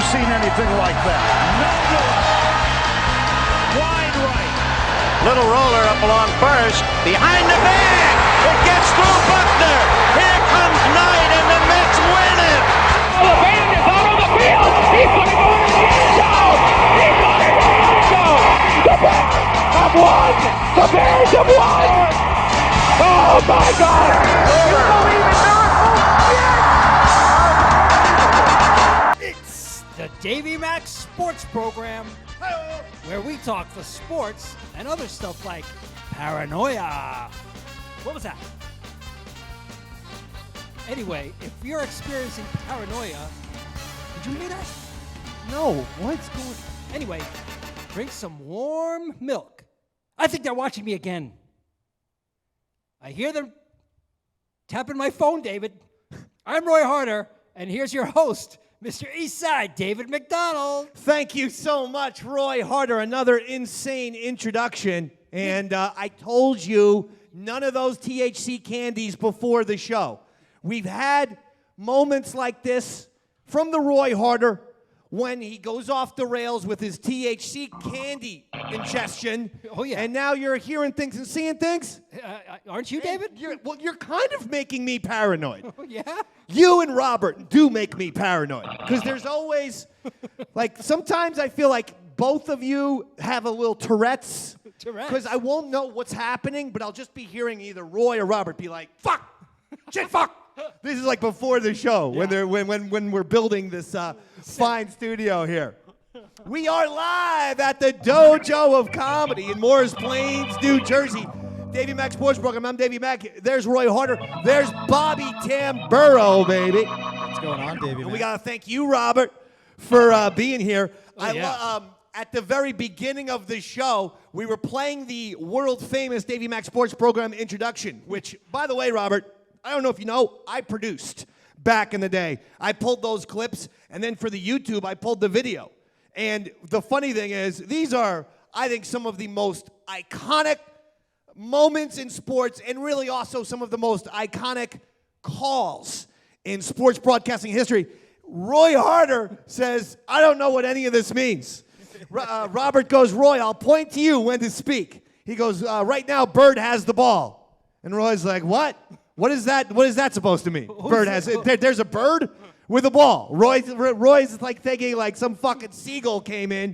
seen anything like that. No good. Wide right. Little roller up along first. Behind the bag. It gets through Buckner. Here comes Knight, and the Mets win it. Oh, the band is out on the field. He's going to go into the end zone. He's going to the end zone. The Bears have won. The Bears have won. Oh, my God. You believe in miracles? Yes. It's the Davey Mac Sports Program, where we talk the sports and other stuff like paranoia. What was that? Anyway, if you're experiencing paranoia, did you hear that? No, what's going on? Anyway, drink some warm milk. I think they're watching me again. I hear them tapping my phone, David. I'm Roy Harter, and here's your host, Mr. Eastside, David McDonald. Thank you so much, Roy Harter. Another insane introduction. And I told you none of those THC candies before the show. We've had moments like this from the Roy Harter when he goes off the rails with his THC candy ingestion. Oh, yeah. And now you're hearing things and seeing things. Aren't you, David? You're kind of making me paranoid. Oh, yeah? You and Robert do make me paranoid. Because there's always, like, sometimes I feel like both of you have a little Tourette's. Because I won't know what's happening, but I'll just be hearing either Roy or Robert be like, fuck, shit, fuck. This is like before the show, Yeah. when we're building this fine studio here. We are live at the Dojo of Comedy in Morris Plains, New Jersey. Davey Mac Sports Program. I'm Davey Mac. There's Roy Harter. There's Bobby Tamburro, baby. What's going on, Davey? And we got to thank you, Robert, for being here. Oh, At the very beginning of the show, we were playing the world-famous Davey Mac Sports Program introduction, which, by the way, Robert, I don't know if you know, I produced back in the day. I pulled those clips, and then for the YouTube, I pulled the video. And the funny thing is, these are, I think, some of the most iconic moments in sports, and really also some of the most iconic calls in sports broadcasting history. Roy Harter says, I don't know what any of this means. Robert goes, Roy, I'll point to you when to speak. He goes, right now, Bird has the ball. And Roy's like, what? What is that? What is that supposed to mean? Bird has it. There's a bird with a ball. Roy's like thinking like some fucking seagull came in,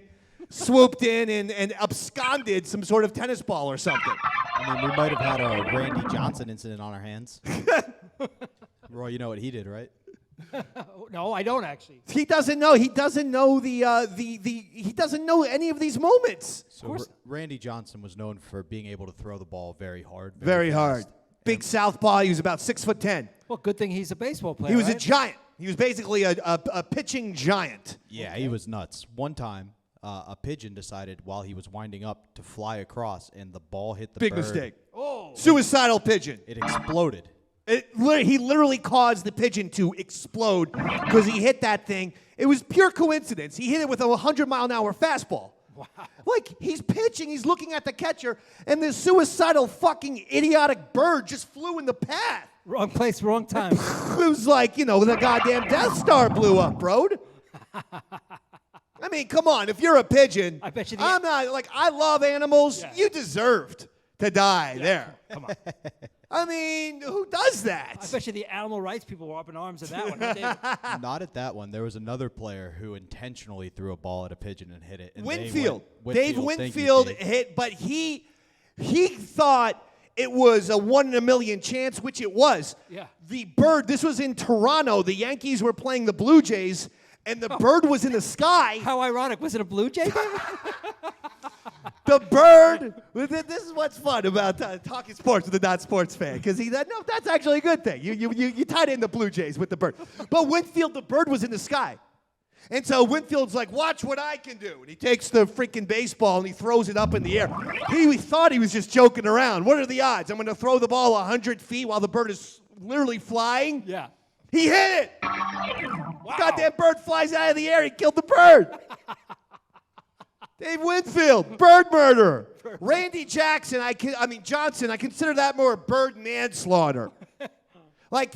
swooped in, and absconded some sort of tennis ball or something. I mean, we might have had a Randy Johnson incident on our hands. Roy, you know what he did, right? No, I don't actually. He doesn't know. He doesn't know he doesn't know any of these moments. So Randy Johnson was known for being able to throw the ball very hard. Very fast. hard. Big southpaw. He was about 6'10". Well, good thing he's a baseball player. He was right? a giant. He was basically a pitching giant. Yeah, he was nuts. One time, a pigeon decided while he was winding up to fly across, and the ball hit the Big bird. mistake. Oh. Suicidal pigeon. It exploded. He literally caused the pigeon to explode because he hit that thing. It was pure coincidence. He hit it with a 100-mile-an-hour fastball. Wow. Like, he's pitching, he's looking at the catcher, and this suicidal fucking idiotic bird just flew in the path. Wrong place, wrong time. It was like, the goddamn Death Star blew up, bro. I mean, come on, if you're a pigeon, I bet you I'm not, like, I love animals. Yeah. You deserved to die there. Come on. I mean, who does that? I bet you the animal rights people were up in arms at that one. Huh, David? Not at that one. There was another player who intentionally threw a ball at a pigeon and hit it. And Winfield. Thank Dave you, Winfield Dave. hit, but he thought it was a 1 in a million chance, which it was. Yeah. The bird, this was in Toronto. The Yankees were playing the Blue Jays, and the bird was in the sky. How ironic. Was it a Blue Jay, David? The bird, this is what's fun about talking sports with a non-sports fan, because no, that's actually a good thing. You tied in the Blue Jays with the bird. But Winfield, the bird was in the sky. And so Winfield's like, watch what I can do. And he takes the freaking baseball and he throws it up in the air. He thought he was just joking around. What are the odds? I'm going to throw the ball 100 feet while the bird is literally flying? Yeah. He hit it. Wow. Goddamn bird flies out of the air. He killed the bird. Dave Winfield, bird murderer. Randy Johnson, I consider that more bird manslaughter. Like,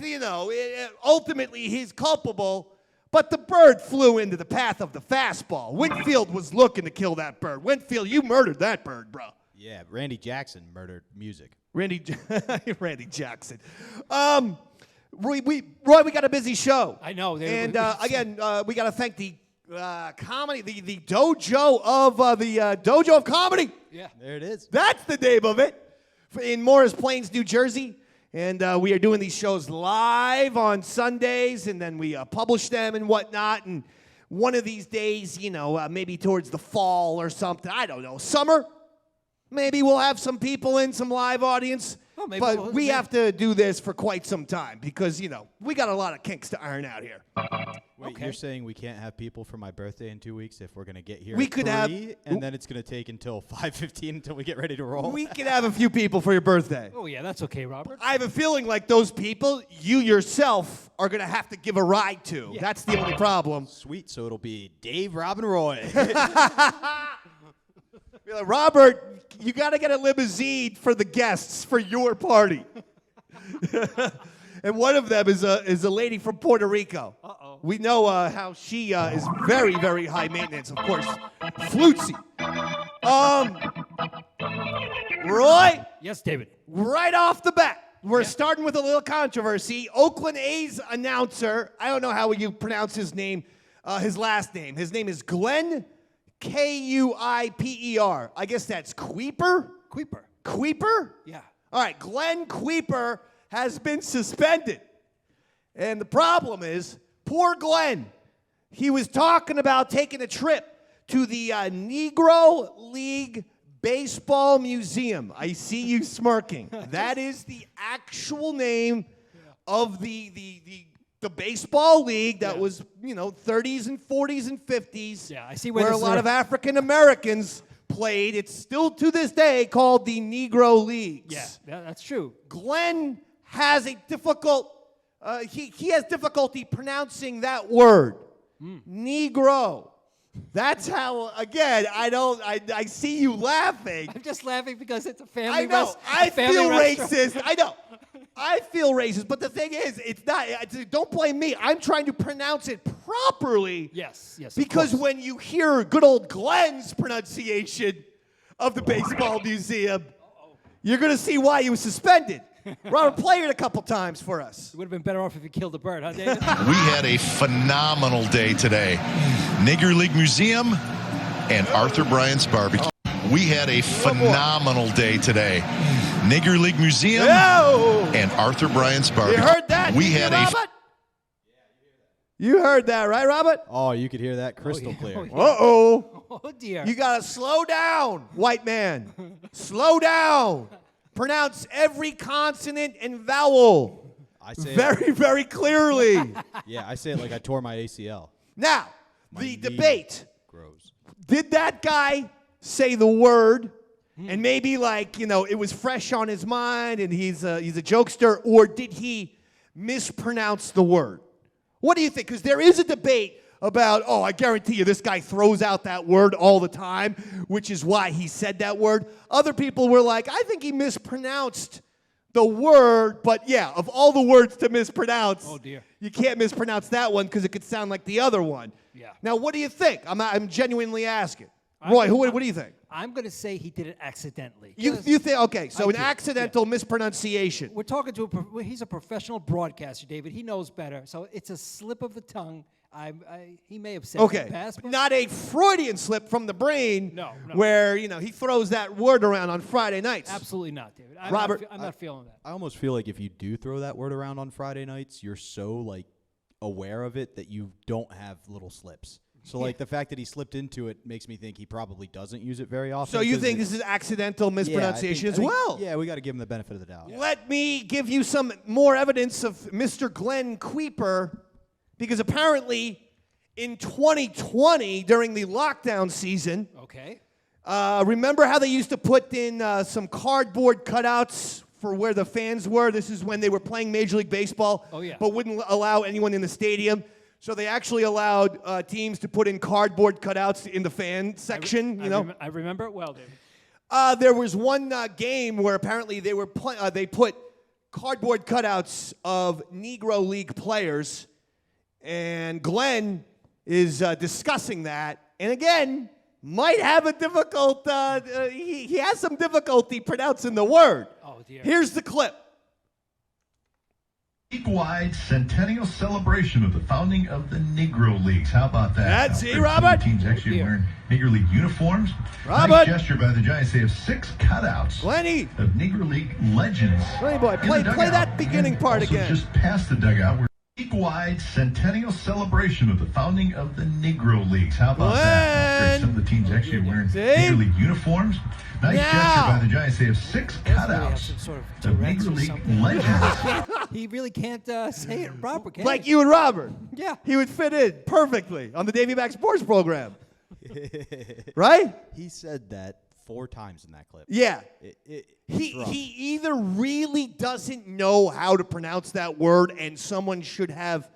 ultimately he's culpable, But the bird flew into the path of the fastball. Winfield was looking to kill that bird. Winfield, you murdered that bird, bro. Yeah, Randy Jackson murdered music. Randy Jackson. Roy, we got a busy show. I know. And again, we got to thank the comedy, the Dojo of Comedy. Yeah. There it is. That's the name of it. In Morris Plains, New Jersey. And we are doing these shows live on Sundays, and then we publish them and whatnot. And one of these days, maybe towards the fall or something, I don't know, summer, maybe we'll have some people in, some live audience. Oh, maybe but we have to do this for quite some time because, we got a lot of kinks to iron out here. Wait, Okay. you're saying we can't have people for my birthday in 2 weeks if we're going to get here We at could 3, have- and then it's going to take until 5:15 until we get ready to roll? We can have a few people for your birthday. Oh, yeah, that's okay, Robert. I have a feeling like those people, you yourself are going to have to give a ride to. Yeah. That's the only problem. Sweet, so it'll be Dave, Rob, and Roy. Be like, Robert, you got to get a limousine for the guests for your party. And one of them is a lady from Puerto Rico. Uh-oh. We know how she is very, very high maintenance, of course. Flutesy. Roy, Yes, David. right off the bat, we're starting with a little controversy. Oakland A's announcer, I don't know how you pronounce his name, his last name. His name is Glen Kuiper. I guess that's Kuiper? Kuiper. Kuiper? Yeah. All right, Glen Kuiper has been suspended. And the problem is, poor Glenn, he was talking about taking a trip to the Negro League Baseball Museum. I see you smirking. That is the actual name of the baseball league that was, 30s and 40s and 50s. Yeah, I see where where a this is lot of African Americans played. It's still to this day called the Negro Leagues. Yeah, that's true. Glenn has a difficult, he has difficulty pronouncing that word. Negro. That's how, again, I see you laughing. I'm just laughing because it's a family I know. rest- I a family feel restaurant. racist. I know. I feel racist. But the thing is, it's not, don't blame me. I'm trying to pronounce it properly. Yes. Of Because course. when you hear good old Glenn's pronunciation of the Baseball Museum, you're going to see why he was suspended. Robert, play it a couple times for us. It would have been better off if you killed the bird, huh, David? We had a phenomenal day today. Negro League Museum and Arthur Bryant's Barbecue. We had a phenomenal day today. Negro League Museum Oh! and Arthur Bryant's You Barbecue. heard that? We didn't you, had Robert? You heard that, right, Robert? Oh, you could hear that crystal clear. Oh, yeah. Uh-oh. Oh, dear. You got to slow down, white man. Slow down. Pronounce every consonant and vowel I say very, very clearly. I say it like I tore my ACL. Now, My the knee debate. grows. Did that guy say the word and maybe it was fresh on his mind and he's a jokester, or did he mispronounce the word? What do you think? Because there is a debate about, I guarantee you this guy throws out that word all the time, which is why he said that word. Other people were like, I think he mispronounced the word, but yeah, of all the words to mispronounce, Oh, dear. you can't mispronounce that one because it could sound like the other one. Yeah. Now, what do you think? I'm genuinely asking. Roy, what do you think? I'm going to say he did it accidentally. You think, okay, so I an do, accidental mispronunciation. We're talking to he's a professional broadcaster, David. He knows better. So it's a slip of the tongue. He may have said it in Okay, the past, but not a Freudian slip from the brain No. where, he throws that word around on Friday nights. absolutely not, David. Robert, I'm not feeling that. I almost feel like if you do throw that word around on Friday nights, you're so aware of it that you don't have little slips. So the fact that he slipped into it makes me think he probably doesn't use it very often. So you 'cause think it's- this is accidental Yeah, I mispronunciation think- as well? Yeah, we got to give him the benefit of the doubt. Let me give you some more evidence of Mr. Glen Kuiper, because apparently in 2020, during the lockdown season, Okay. remember how they used to put in some cardboard cutouts for where the fans were? This is when they were playing Major League Baseball, Oh, yeah. but wouldn't allow anyone in the stadium. So they actually allowed teams to put in cardboard cutouts in the fan section, I remember it well, David. There was one game where apparently they put cardboard cutouts of Negro League players And Glenn is discussing that. And again, might have a difficult, he has some difficulty pronouncing the word. Oh, dear. Here's the clip. League-wide centennial celebration of the founding of the Negro Leagues. How about that? That's Now, it, Robert. Teams actually wearing Negro League uniforms. Robert. Nice gesture by the Giants. They have 6 cutouts Glenny. of Negro League legends. Glenny boy, in the play dugout. that beginning And part also again. just past the dugout. League-wide centennial celebration of the founding of the Negro Leagues. How about that? Great. Some of the teams actually wearing See? Negro League uniforms. Nice Now. gesture by the Giants. They have 6 Definitely have cutouts some sort of of Tourette's Negro or League something. legends. He really can't say it proper, can Like he? you and Robert. Yeah. He would fit in perfectly on the Davey Mac Sports Program. Right? He said that 4 times in that clip. Yeah. It's He rough. either really doesn't know how to pronounce that word, and someone should have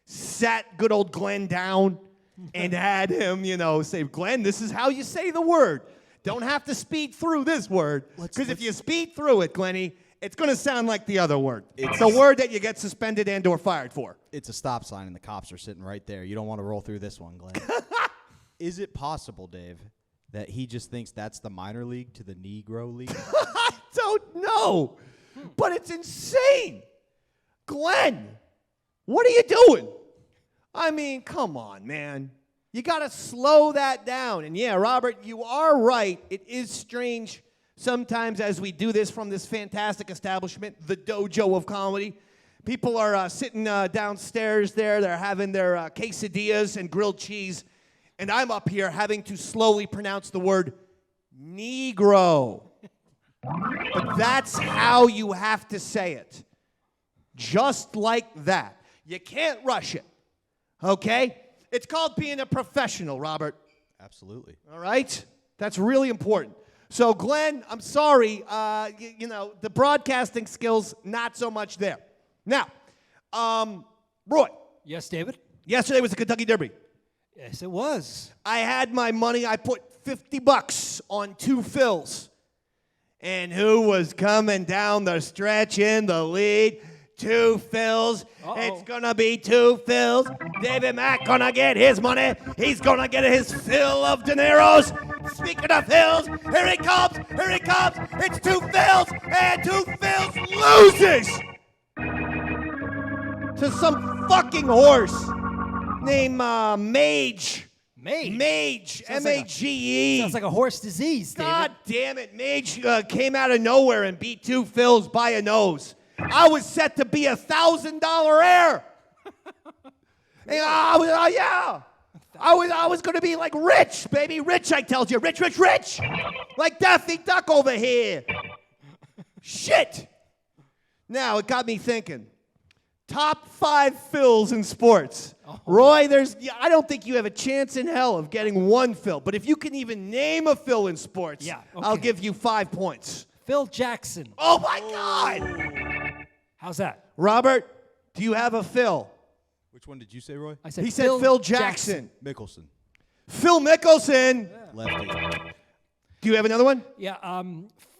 sat good old Glenn down and had him, say, Glenn, this is how you say the word. Don't have to speed through this word. Because if you speed through it, Glenny, it's going to sound like the other word. It's the word that you get suspended and or fired for. It's a stop sign, and the cops are sitting right there. You don't want to roll through this one, Glenn. Is it possible, Dave, that he just thinks that's the minor league to the Negro League? I don't know. But it's insane. Glenn, what are you doing? I mean, come on, man. You got to slow that down. And yeah, Robert, you are right. It is strange sometimes as we do this from this fantastic establishment, the Dojo of Comedy. People are sitting downstairs there. They're having their quesadillas and grilled cheese. And I'm up here having to slowly pronounce the word Negro. But that's how you have to say it. Just like that. You can't rush it. Okay? It's called being a professional, Robert. Absolutely. All right? That's really important. So, Glenn, I'm sorry. The broadcasting skills, not so much there. Now, Roy. Yes, David? Yesterday was the Kentucky Derby. Yes, it was. I had my money. I put $50 on 2 fills. And who was coming down the stretch in the lead? 2 fills. It's going to be 2 fills. Davey Mac going to get his money. He's going to get his fill of dineros. Speaking of fills, here he comes. Here he comes. It's 2 fills. And 2 fills loses to some fucking horse named Mage. Mage. M-A-G-E. Sounds like a horse disease, David. God damn it. Mage came out of nowhere and beat 2 fills by a nose. I was set to be $1,000 heir. And I was going to be like rich, baby. Rich, I tell you. Rich. Like Daffy Duck over here. Shit. Now, it got me thinking. Top 5 fills in sports. Roy, I don't think you have a chance in hell of getting 1 fill. But if you can even name a fill in sports, Yeah, okay. I'll give you 5 points. Phil Jackson. Oh, my God. How's that? Robert, do you have a fill? Which one did you say, Roy? I said He said Phil Jackson. Mickelson. Phil Mickelson. Lefty. Do you have another one? Yeah,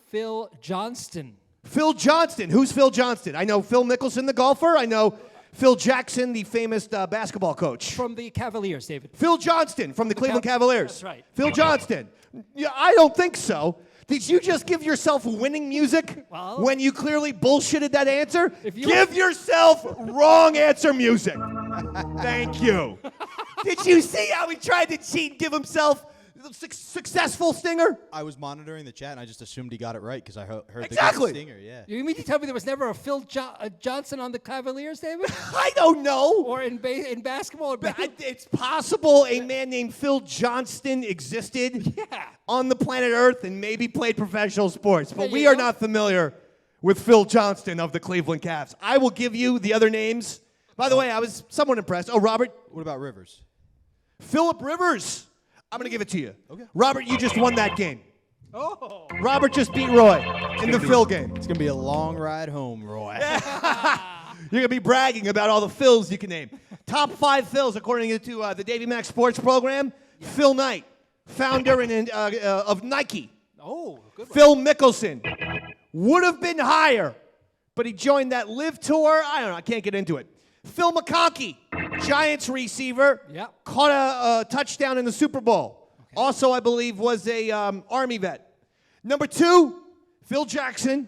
Phil Johnston. Phil Johnston. Who's Phil Johnston? I know Phil Mickelson, the golfer. I know Phil Jackson, the famous basketball coach. From the Cavaliers, David. Phil Johnston from the Cleveland Cavaliers. That's right. Phil Johnston. Yeah, I don't think so. Did you just give yourself winning music when you clearly bullshitted that answer? Give yourself wrong answer music. Thank you. Did you see how he tried to cheat and give himself the successful stinger? I was monitoring the chat, and I just assumed he got it right because I heard Exactly. the good stinger. Yeah. You mean to tell me there was never a Phil Johnson on the Cavaliers, David? I don't know. Or in basketball? Or It's possible a man named Phil Johnston existed on the planet Earth and maybe played professional sports. But we are not familiar with Phil Johnston of the Cleveland Cavs. I will give you the other names. By the way, I was somewhat impressed. Oh, Robert? What about Rivers? Phillip Rivers. I'm going to give it to you. Okay. Robert, you just won that game. Oh. Robert just beat Roy in the Phil game. It's going to be a long ride home, Roy. You're going to be bragging about all the Phils you can name. Top 5 Phils, according to the Davey Mac Sports Program. Yeah. Phil Knight, founder of Nike. Oh, good one. Phil Mickelson. Would have been higher, but he joined that Live Tour. I don't know. I can't get into it. Phil McConkey, Giants receiver, Yep. caught a touchdown in the Super Bowl. Okay. Also, I believe, was a Army vet. Number 2, Phil Jackson,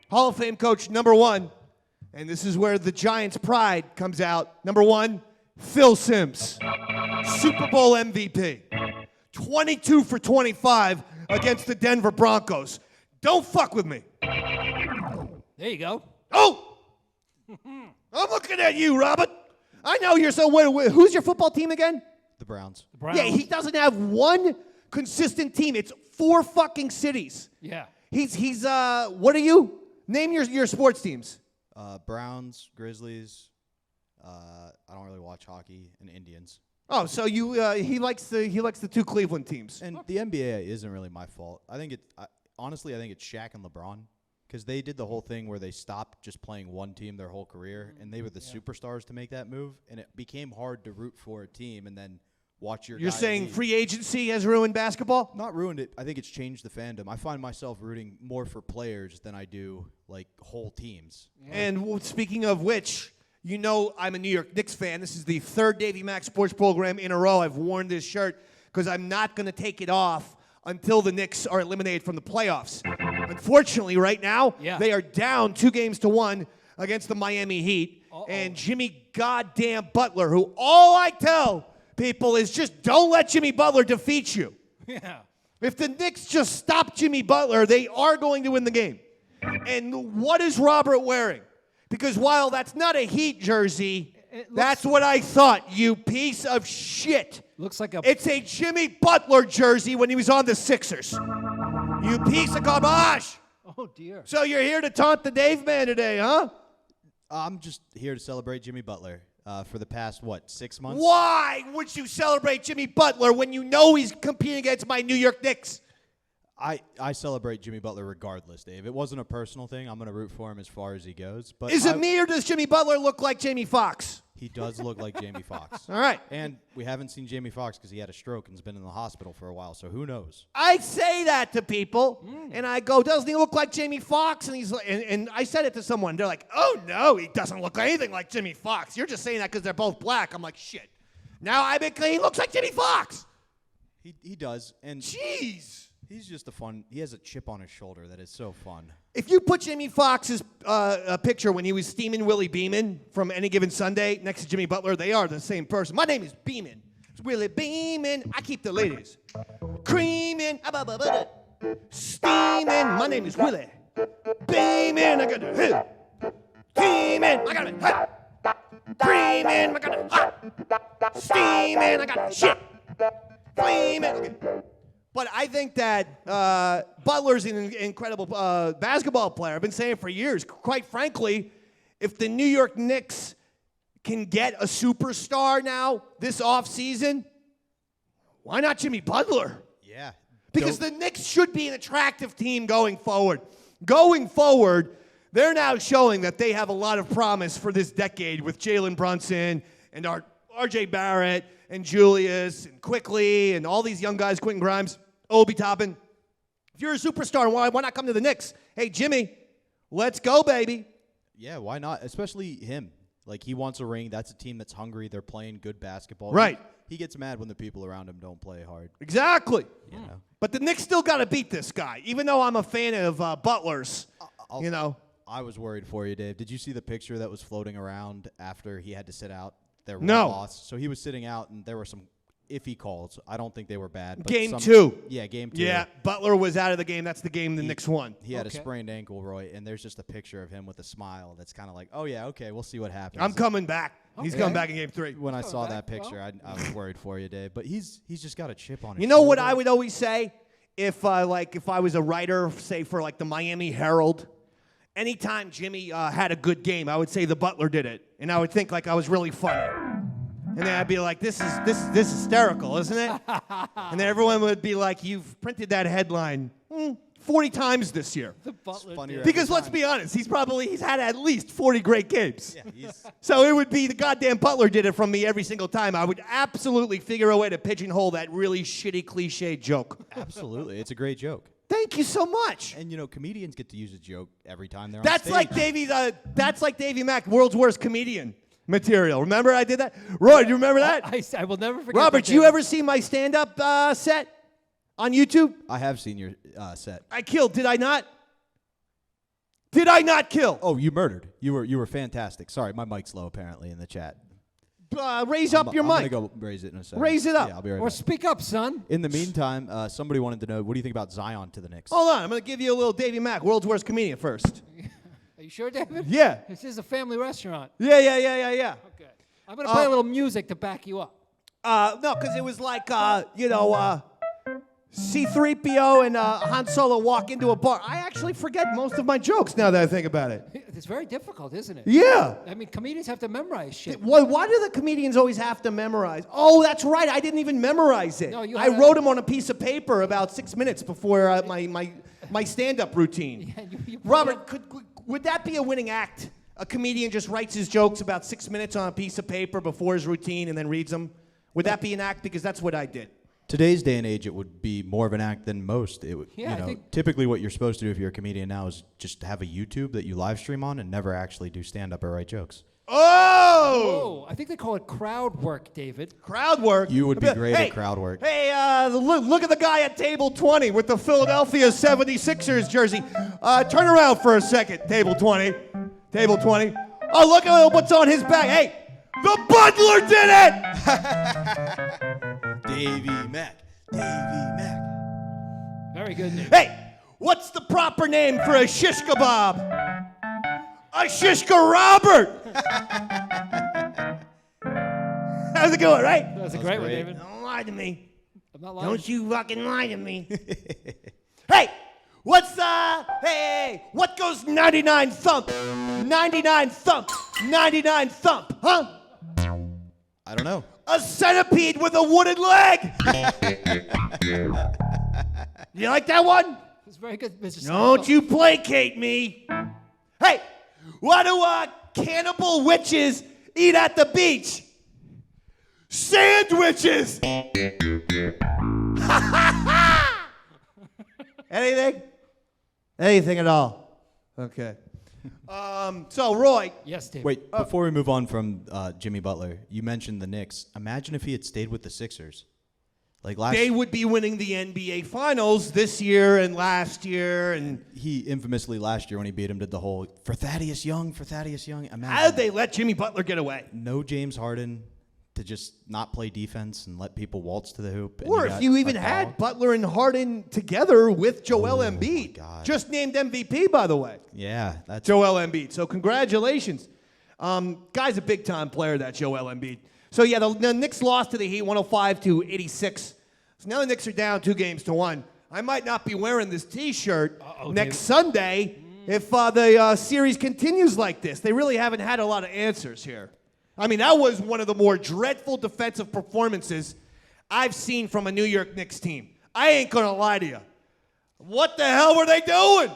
Hall of Fame coach. Number 1, and this is where the Giants' pride comes out. Number 1, Phil Simms, Super Bowl MVP. 22 for 25 against the Denver Broncos. Don't fuck with me. There you go. Oh! I'm looking at you, Robert. I know you're so... who's your football team again? The Browns. The Browns. Yeah, he doesn't have one consistent team. It's 4 fucking cities. Yeah. He's what are you? Name your sports teams. Browns, Grizzlies. I don't really watch hockey, and Indians. Oh, so he likes the 2 Cleveland teams. And the NBA isn't really my fault. I think honestly, I think it's Shaq and LeBron, because they did the whole thing where they stopped just playing one team their whole career, and they were the superstars to make that move, and it became hard to root for a team and then watch your. You're guy saying leave. free agency has ruined basketball? Not ruined it. I think it's changed the fandom. I find myself rooting more for players than I do like whole teams. Yeah. And speaking of which, you know I'm a New York Knicks fan. This is the 3rd Davey Mac Sports Program in a row I've worn this shirt because I'm not going to take it off until the Knicks are eliminated from the playoffs. Unfortunately, right now, they are down 2-1 against the Miami Heat. And Jimmy goddamn Butler, who all I tell people is just don't let Jimmy Butler defeat you. Yeah. If the Knicks just stop Jimmy Butler, they are going to win the game. And what is Robert wearing? Because while that's not a Heat jersey, that's what I thought, you piece of shit. Looks like a... It's a Jimmy Butler jersey when he was on the Sixers. You piece of garbage. Oh, dear. So you're here to taunt the Dave man today, huh? I'm just here to celebrate Jimmy Butler for the past, 6 months? Why would you celebrate Jimmy Butler when you know he's competing against my New York Knicks? I celebrate Jimmy Butler regardless, Dave. It wasn't a personal thing. I'm going to root for him as far as he goes. But Is it me or does Jimmy Butler look like Jamie Foxx? He does look like Jamie Foxx. All right. And we haven't seen Jamie Foxx because he had a stroke and has been in the hospital for a while, so who knows? I say that to people, and I go, doesn't he look like Jamie Foxx? And he's like, and I said it to someone. They're like, oh, no, he doesn't look anything like Jimmy Foxx. You're just saying that because they're both black. I'm like, shit. Now I think he looks like Jimmy Foxx. He does. And jeez. He's just he has a chip on his shoulder that is so fun. If you put Jimmy Foxx's picture when he was steaming Willie Beeman from Any Given Sunday next to Jimmy Butler, they are the same person. My name is Beeman. It's Willie Beeman. I keep the ladies creaming, steaming. My name is Willie Beeman. I got the hit. Steaming. I got the hit. Creaming. I got the hot. Steaming. I got the shit. Flaming. Okay. But I think that Butler's an incredible basketball player. I've been saying it for years. Quite frankly, if the New York Knicks can get a superstar now this offseason, why not Jimmy Butler? Yeah. Because the Knicks should be an attractive team going forward. Going forward, they're now showing that they have a lot of promise for this decade with Jalen Brunson and R.J. Barrett and Julius and Quickly and all these young guys, Quentin Grimes, Obi Toppin. If you're a superstar, why not come to the Knicks? Hey, Jimmy, let's go, baby. Yeah, why not? Especially him. Like, he wants a ring. That's a team that's hungry. They're playing good basketball. Right. He gets mad when the people around him don't play hard. Exactly. You know? But the Knicks still got to beat this guy, even though I'm a fan of Butler's, you know. I was worried for you, Dave. Did you see the picture that was floating around after he had to sit out? No. Loss. So he was sitting out, and there were some iffy calls. I don't think they were bad. But Game 2. Yeah, game 2. Yeah, Butler was out of the game. That's the game the Knicks won. He had a sprained ankle, Roy, and there's just a picture of him with a smile that's kind of like, oh, yeah, okay, we'll see what happens. I'm coming back. He's coming back in Game 3. When I saw that picture, I was worried for you, Dave. But he's just got a chip on his You know what shoulder. I would always say? If I was a writer, say, for, like, the Miami Herald, anytime Jimmy had a good game, I would say the Butler did it. And I would think, like, I was really funny. And then I'd be like, this is hysterical, isn't it? And then everyone would be like, you've printed that headline 40 times this year. The Butler funnier Because let's be honest, he's had at least 40 great games. Yeah, So it would be the goddamn Butler did it from me every single time. I would absolutely figure a way to pigeonhole that really shitty cliche joke. absolutely. It's a great joke. Thank you so much. And, you know, comedians get to use a joke every time they're on That's stage. like Davey Mac, world's worst comedian. material. Remember I did that? Roy, do you remember that? I will never forget. Robert, that you day. ever see my stand-up set on YouTube? I have seen your set. I killed, did I not? Did I not kill? Oh, you murdered. You were fantastic. Sorry, my mic's low apparently in the chat. Raise up your mic. I'm gonna go raise it in a second. Raise it up. Yeah, I'll be right Or back. speak up, son. In the meantime, somebody wanted to know, what do you think about Zion to the Knicks? Hold on, I'm going to give you a little Davey Mac, world's worst comedian first. Are you sure, David? Yeah. This is a family restaurant. Yeah. Okay. I'm going to play a little music to back you up. No, because it was like, C-3PO and Han Solo walk into a bar. I actually forget most of my jokes now that I think about it. It's very difficult, isn't it? Yeah. I mean, comedians have to memorize shit. Why do the comedians always have to memorize? Oh, that's right. I didn't even memorize it. No, I wrote them on a piece of paper about 6 minutes before my stand-up routine. Yeah, you Robert, would that be a winning act? A comedian just writes his jokes about 6 minutes on a piece of paper before his routine and then reads them? Would that be an act? Because that's what I did. Today's day and age, it would be more of an act than most. It would, Yeah, I think- typically what you're supposed to do if you're a comedian now is just have a YouTube that you live stream on and never actually do stand-up or write jokes. Oh! Oh, I think they call it crowd work, David. Crowd work. You would be great at crowd work. Hey, look at the guy at table 20 with the Philadelphia 76ers jersey. Turn around for a second, table 20. Table 20. Oh, look at what's on his back. Hey, the butler did it! Davey Mac. Very good, David. Hey, what's the proper name for a shish kebab? A shish Robert! How's it going, right? That's a great one, David. Don't lie to me. I'm not lying. Don't you fucking lie to me. Hey, what goes 99 thump? 99 thump. 99 thump, huh? I don't know. A centipede with a wooden leg. You like that one? It's very good, Mr. Don't you placate me. Hey, what do cannibal witches eat at the beach? Sandwiches. Anything? Anything at all. Okay. So, Roy. Yes, David. Wait, before we move on from Jimmy Butler, you mentioned the Knicks. Imagine if he had stayed with the Sixers. Like They would be winning the NBA Finals this year and last year. And he infamously last year when he beat him did the whole, for Thaddeus Young. Imagine how did they let Jimmy Butler get away? no James Harden to just not play defense and let people waltz to the hoop. and Or if you even had Butler and Harden together with Joel Embiid. God. Just named MVP, by the way. Yeah, that's Joel Embiid. So congratulations. Guy's a big-time player, that Joel Embiid. So, yeah, the Knicks lost to the Heat 105-86. So now the Knicks are down 2-1. I might not be wearing this T-shirt next Sunday if the series continues like this. They really haven't had a lot of answers here. I mean, that was one of the more dreadful defensive performances I've seen from a New York Knicks team. I ain't going to lie to you. What the hell were they doing?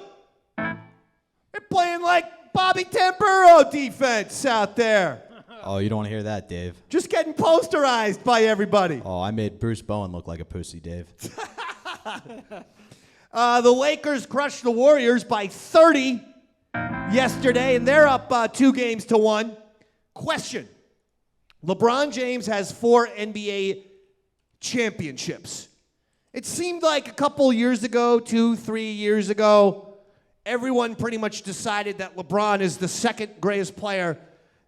They're playing like Bobby Tamburro defense out there. Oh, you don't want to hear that, Dave. Just getting posterized by everybody. Oh, I made Bruce Bowen look like a pussy, Dave. The Lakers crushed the Warriors by 30 yesterday, and they're up 2-1. Question. LeBron James has 4 NBA championships. It seemed like a couple years ago, 2-3 years ago, everyone pretty much decided that LeBron is the second greatest player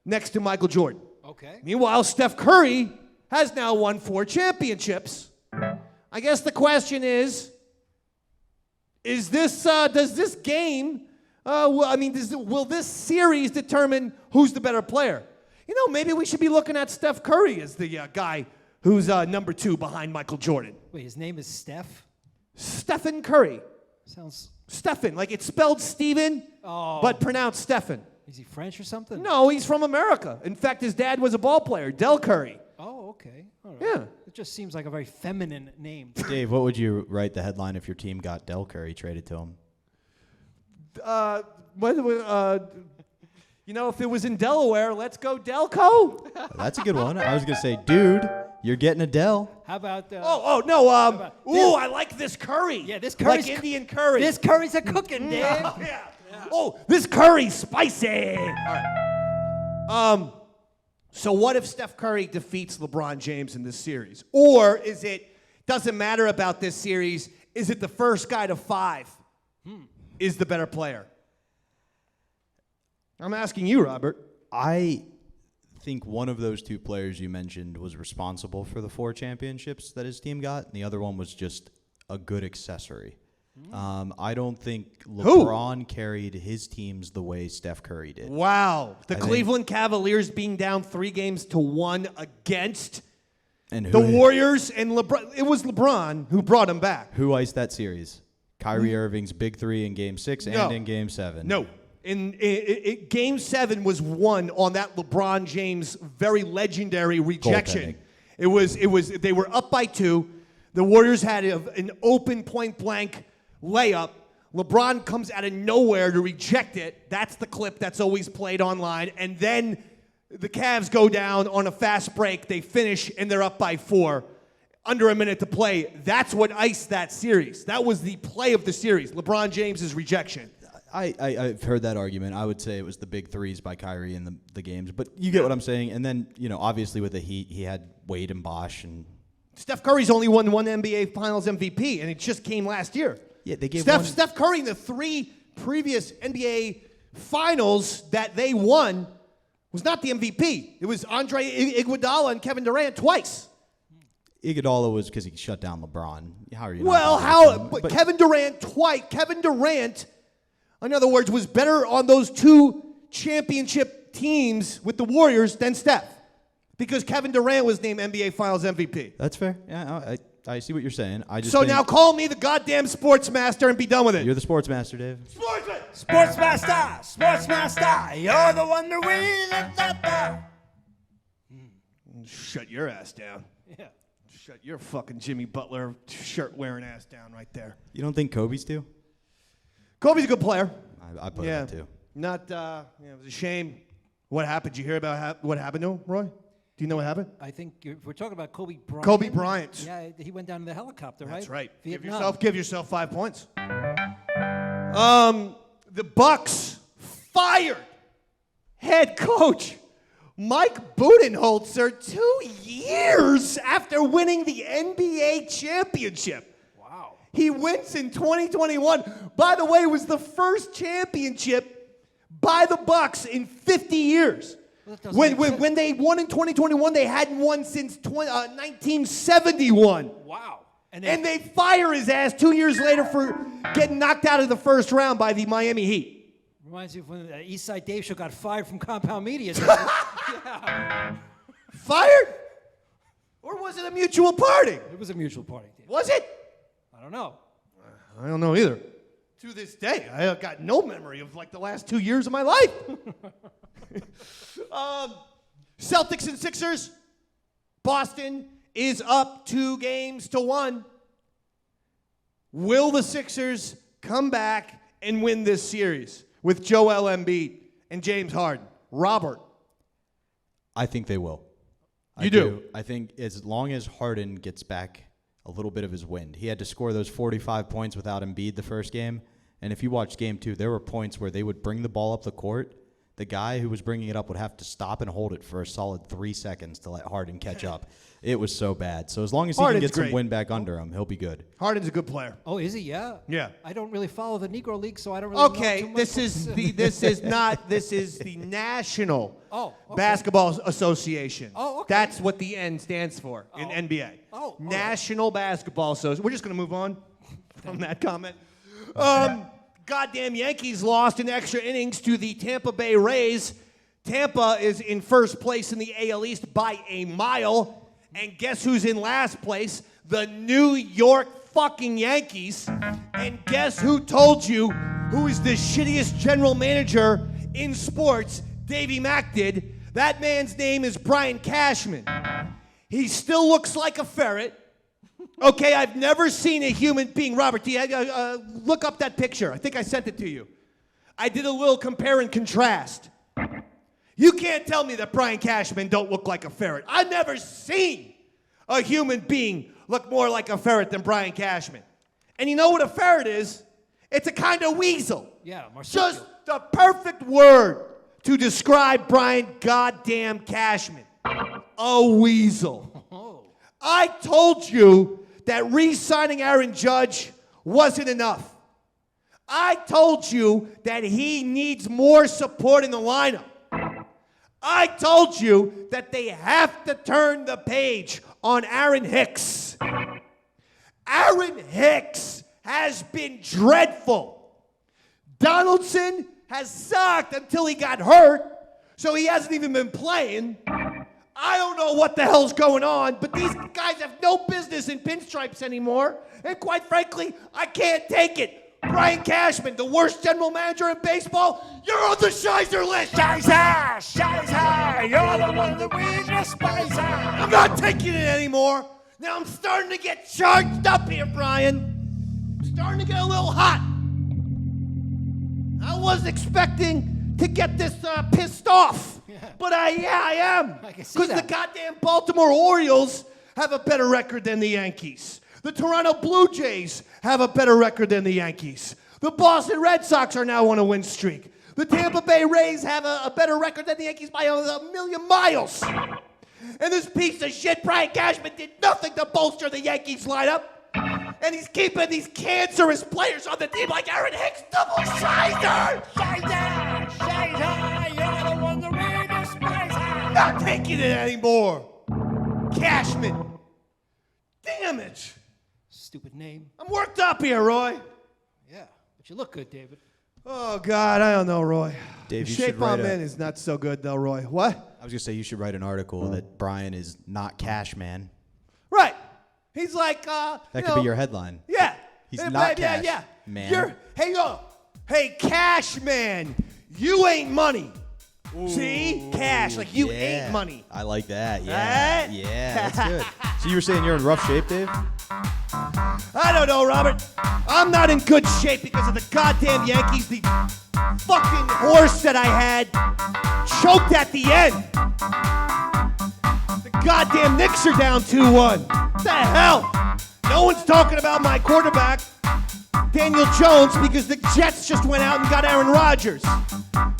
next to Michael Jordan. Okay. Meanwhile, Steph Curry has now won 4 championships. I guess the question is this, does this game, will this series determine who's the better player? You know, maybe we should be looking at Steph Curry as the guy who's number 2 behind Michael Jordan. Wait, his name is Steph? Stephen Curry. Sounds... Stephen, like it's spelled Steven, but pronounced Stephen. Is he French or something? No, he's from America. In fact, his dad was a ball player, Del Curry. Oh, okay. All right. Yeah. It just seems like a very feminine name. Dave, what would you write the headline if your team got Del Curry traded to him? If it was in Delaware, let's go Delco. That's a good one. I was going to say, dude, you're getting a Del. How about... I like this curry. Yeah, this curry's... Like Indian curry. This curry's a cooking, Dave. Yeah. Oh, this curry's spicy. All right. So what if Steph Curry defeats LeBron James in this series? Or is it, doesn't matter about this series, is it the first guy to 5 is the better player? I'm asking you, Robert. I think one of those two players you mentioned was responsible for the 4 championships that his team got, and the other one was just a good accessory. I don't think LeBron carried his teams the way Steph Curry did. Wow. The Cleveland Cavaliers being down 3-1 against and the Warriors, and LeBron. It was LeBron who brought him back. Who iced that series? Kyrie Irving's big 3 in Game 6 and in Game 7. No. In Game 7 was won on that LeBron James very legendary rejection. It was they were up by 2. The Warriors had an open point blank layup. LeBron comes out of nowhere to reject it. That's the clip that's always played online. And then the Cavs go down on a fast break. They finish, and they're up by 4. Under a minute to play. That's what iced that series. That was the play of the series. LeBron James's rejection. I've heard that argument. I would say it was the big 3s by Kyrie in the games. But you get what I'm saying. And then, obviously with the Heat, he had Wade and Bosh. And Steph Curry's only won 1 NBA Finals MVP, and it just came last year. Yeah, they gave Steph Curry in the 3 previous NBA Finals that they won was not the MVP. It was Andre Iguodala and Kevin Durant twice. Iguodala was because he shut down LeBron. How are you? But Kevin Durant twice. Kevin Durant, in other words, was better on those 2 championship teams with the Warriors than Steph, because Kevin Durant was named NBA Finals MVP. That's fair. Yeah, I see what you're saying. Now call me the goddamn sports master and be done with it. You're the sports master, Dave. Sports master, you're the one to win. Shut your ass down. Yeah. Shut your fucking Jimmy Butler shirt-wearing ass down right there. You don't think Kobe's too? Kobe's a good player. I put him too. It was a shame. What happened? Did you hear about what happened to him, Roy? Do you know what happened? I think we're talking about Kobe Bryant. Kobe Bryant. Yeah, he went down in the helicopter, right? That's right. Vietnam. Give yourself 5 points. The Bucks fired head coach Mike Budenholzer 2 years after winning the NBA championship. Wow. He wins in 2021. By the way, it was the first championship by the Bucks in 50 years. Well, when they won in 2021, they hadn't won since 1971. Wow. And they fire his ass 2 years later for getting knocked out of the first round by the Miami Heat. Reminds me of when Eastside Dave Show got fired from Compound Media. Yeah. Fired? Or was it a mutual parting? It was a mutual parting. Dave. Was it? I don't know. I don't know either. To this day, I have got no memory of like the last 2 years of my life. Celtics and Sixers. Boston is up 2-1. Will the Sixers come back and win this series with Joel Embiid and James Harden? Robert. I think they will. You do? I think as long as Harden gets back a little bit of his wind. He had to score those 45 points without Embiid the first game. And if you watched Game 2, there were points where they would bring the ball up the court. The guy who was bringing it up would have to stop and hold it for a solid 3 seconds to let Harden catch up. It was so bad. So as long as he can get some wind back under him, he'll be good. Harden's a good player. Oh, is he? Yeah. Yeah. I don't really follow the Negro League, so I don't really know too much. This is the National okay. Basketball Association. Oh, okay. That's what the N stands for in NBA. Oh, National Basketball Association. We're just going to move on from that comment. Goddamn Yankees lost in extra innings to the Tampa Bay Rays. Tampa is in first place in the AL East by a mile. And guess who's in last place? The New York fucking Yankees. And guess who told you who is the shittiest general manager in sports? Davey Mac did. That man's name is Brian Cashman. He still looks like a ferret. Okay, I've never seen a human being. Robert, look up that picture. I think I sent it to you. I did a little compare and contrast. You can't tell me that Brian Cashman don't look like a ferret. I've never seen a human being look more like a ferret than Brian Cashman. And you know what a ferret is? It's a kind of weasel. Yeah, marsupial. Just the perfect word to describe Brian goddamn Cashman. A weasel. I told you that re-signing Aaron Judge wasn't enough. I told you that he needs more support in the lineup. I told you that they have to turn the page on Aaron Hicks. Aaron Hicks has been dreadful. Donaldson has sucked until he got hurt, so he hasn't even been playing. I don't know what the hell's going on, but these guys have no business in pinstripes anymore, and quite frankly, I can't take it. Brian Cashman, the worst general manager in baseball, you're on the Shizer List! Shizer, you're the one that we despise. I'm not taking it anymore. Now I'm starting to get charged up here, Brian. I'm starting to get a little hot. I was expecting to get this pissed off, but I am. I can see Because the that. goddamn Baltimore Orioles have a better record than the Yankees. The Toronto Blue Jays have a better record than the Yankees. The Boston Red Sox are now on a win streak. The Tampa Bay Rays have a better record than the Yankees by a million miles. And this piece of shit, Brian Cashman, did nothing to bolster the Yankees lineup. And he's keeping these cancerous players on the team like Aaron Hicks, double Shizer! Shizer, you're the one that we despise. Not taking it anymore. Cashman. Damn it. Stupid name. I'm worked up here, Roy. Yeah, but you look good, David. Oh, God, I don't know, Roy. Dave, the you shape should write I'm in is not so good, though, Roy. What? I was going to say you should write an article that Brian is not Cashman. Right. He's like, That could be your headline. Yeah. He's Hey, not yeah, Cash, yeah. man. Hey, Cash Man, you ain't money. See? Cash, like you Yeah. ain't money. I like that. Yeah. Right? Yeah, that's good. So you were saying you're in rough shape, Dave? I don't know, Robert. I'm not in good shape because of the goddamn Yankees. The fucking horse that I had choked at the end. The goddamn Knicks are down 2-1. What the hell? No one's talking about my quarterback, Daniel Jones, because the Jets just went out and got Aaron Rodgers.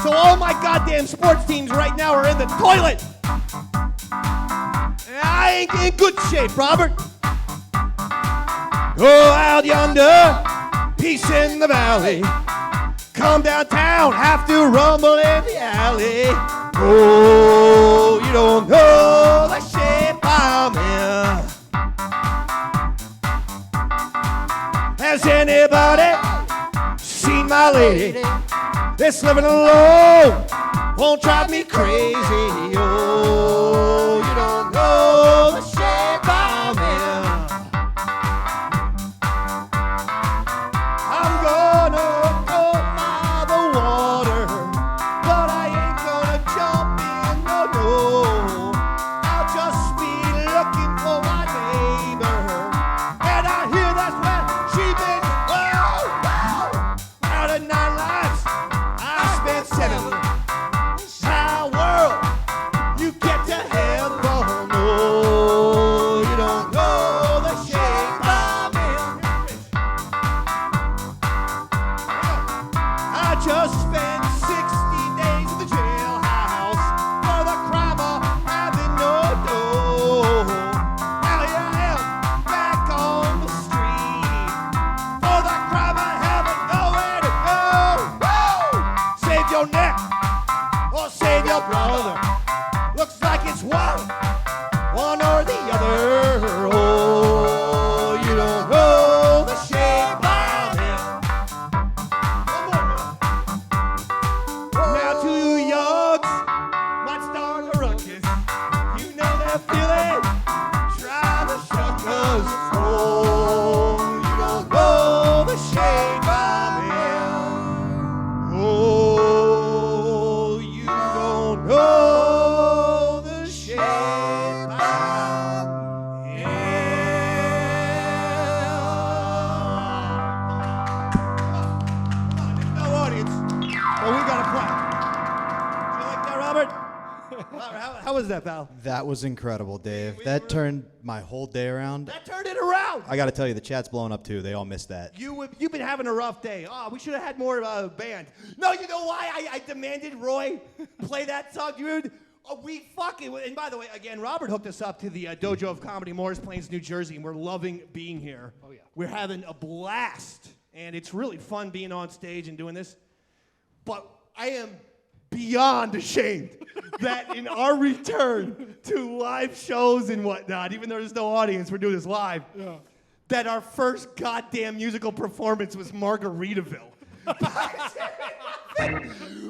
So all my goddamn sports teams right now are in the toilet. I ain't in good shape, Robert. Go out yonder, peace in the valley. Come downtown, have to rumble in the alley. Oh, you don't know the shape I'm in. Has anybody seen my lady? This living alone won't drive me crazy. Oh, you don't know the shape I'm in. I'm gonna go by the water, but I ain't gonna jump in the door. I'll just be looking for my neighbor, and I hear that's where she been. Whoa, out of 9 lives, I spent 7. My world, you that, pal? That was incredible, Dave. That turned my whole day around. That turned it around. I got to tell you, the chat's blowing up too. They all missed that. You've been having a rough day. Oh, we should have had more band. No, you know why I demanded Roy play that song, dude? We fucking, and by the way, again, Robert hooked us up to the Dojo of Comedy, Morris Plains, New Jersey, and we're loving being here. Oh, yeah. We're having a blast, and it's really fun being on stage and doing this. But I am beyond ashamed that in our return to live shows and whatnot, even though there's no audience, we're doing this live, that our first goddamn musical performance was Margaritaville.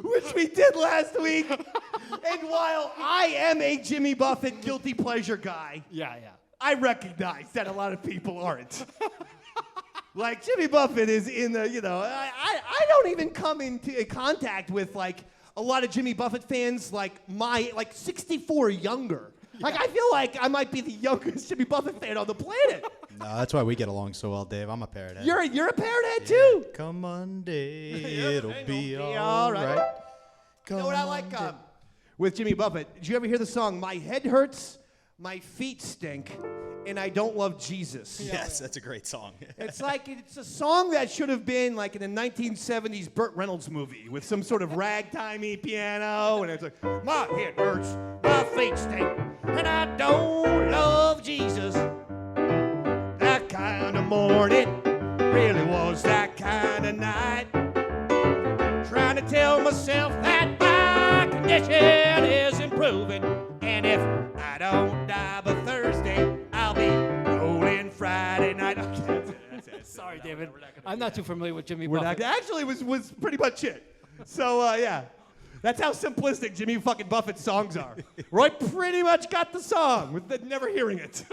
Which we did last week. And while I am a Jimmy Buffett guilty pleasure guy, I recognize that a lot of people aren't. Like, Jimmy Buffett is in the, I don't even come into contact with, like, a lot of Jimmy Buffett fans, like 64 younger. Like, I feel like I might be the youngest Jimmy Buffett fan on the planet. No, that's why we get along so well, Dave. I'm a parrot head. You're a parrot head, too? Come Monday, it'll be all right. You know what I like Monday. with Jimmy Buffett? Did you ever hear the song, My Head Hurts, My Feet Stink, and I Don't Love Jesus? Yes, that's a great song. It's a song that should have been like in a 1970s Burt Reynolds movie with some sort of ragtimey piano, and it's like, my head hurts, my feet stink, and I don't love Jesus. That kind of morning really was that kind of night. Trying to tell myself that my condition is improving, and if I don't die by Thursday, I'll be rolling Friday night. Sorry, David. I'm not too familiar with Jimmy We're Buffett. not, actually, was pretty much it. So, yeah. That's how simplistic Jimmy fucking Buffett's songs are. Roy pretty much got the song with the never hearing it.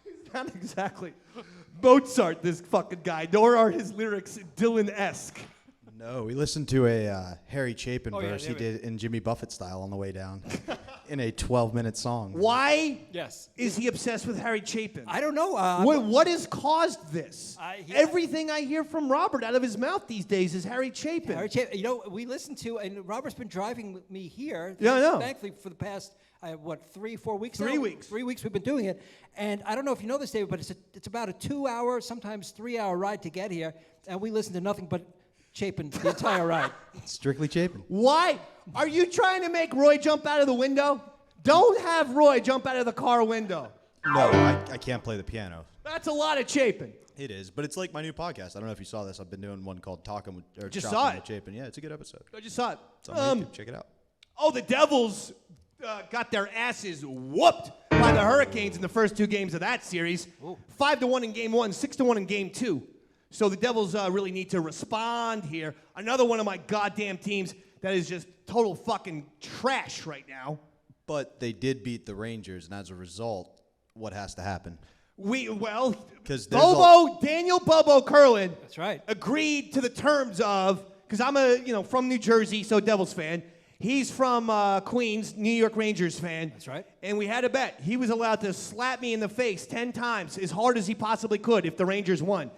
He's not exactly Mozart, this fucking guy, nor are his lyrics Dylan-esque. No, we listened to a Harry Chapin verse he David. did in Jimmy Buffett style on the way down in a 12-minute song. Why Yes. is he obsessed with Harry Chapin? I don't know. What has caused this? he- Everything I hear from Robert out of his mouth these days is Harry Chapin. Harry Chapin, we listened to, and Robert's been driving with me here. Yeah, I know. Thankfully, for the past, 3, 4 weeks 3 now? weeks. 3 weeks we've been doing it. And I don't know if you know this, David, but it's about a 2-hour, sometimes 3-hour ride to get here. And we listen to nothing but Chapin the entire ride. Strictly Chapin. Why? Are you trying to make Roy jump out of the window? Don't have Roy jump out of the car window. No, I can't play the piano. That's a lot of Chapin. It is, but it's like my new podcast. I don't know if you saw this. I've been doing one called Talking with Just Chopping saw it. with Chapin. Yeah, it's a good episode. I just saw it. It's on YouTube. Check it out. Oh, the Devils got their asses whooped by the Hurricanes in the first 2 games of that series. 5-1 in game 1, 6-1 in game 2. So the Devils really need to respond here. Another one of my goddamn teams that is just total fucking trash right now. But they did beat the Rangers, and as a result, what has to happen? Because there's Daniel Bobo Curlin That's right. agreed to the terms of, because I'm from New Jersey, so Devils fan. He's from Queens, New York Rangers fan. That's right. And we had a bet. He was allowed to slap me in the face 10 times as hard as he possibly could if the Rangers won.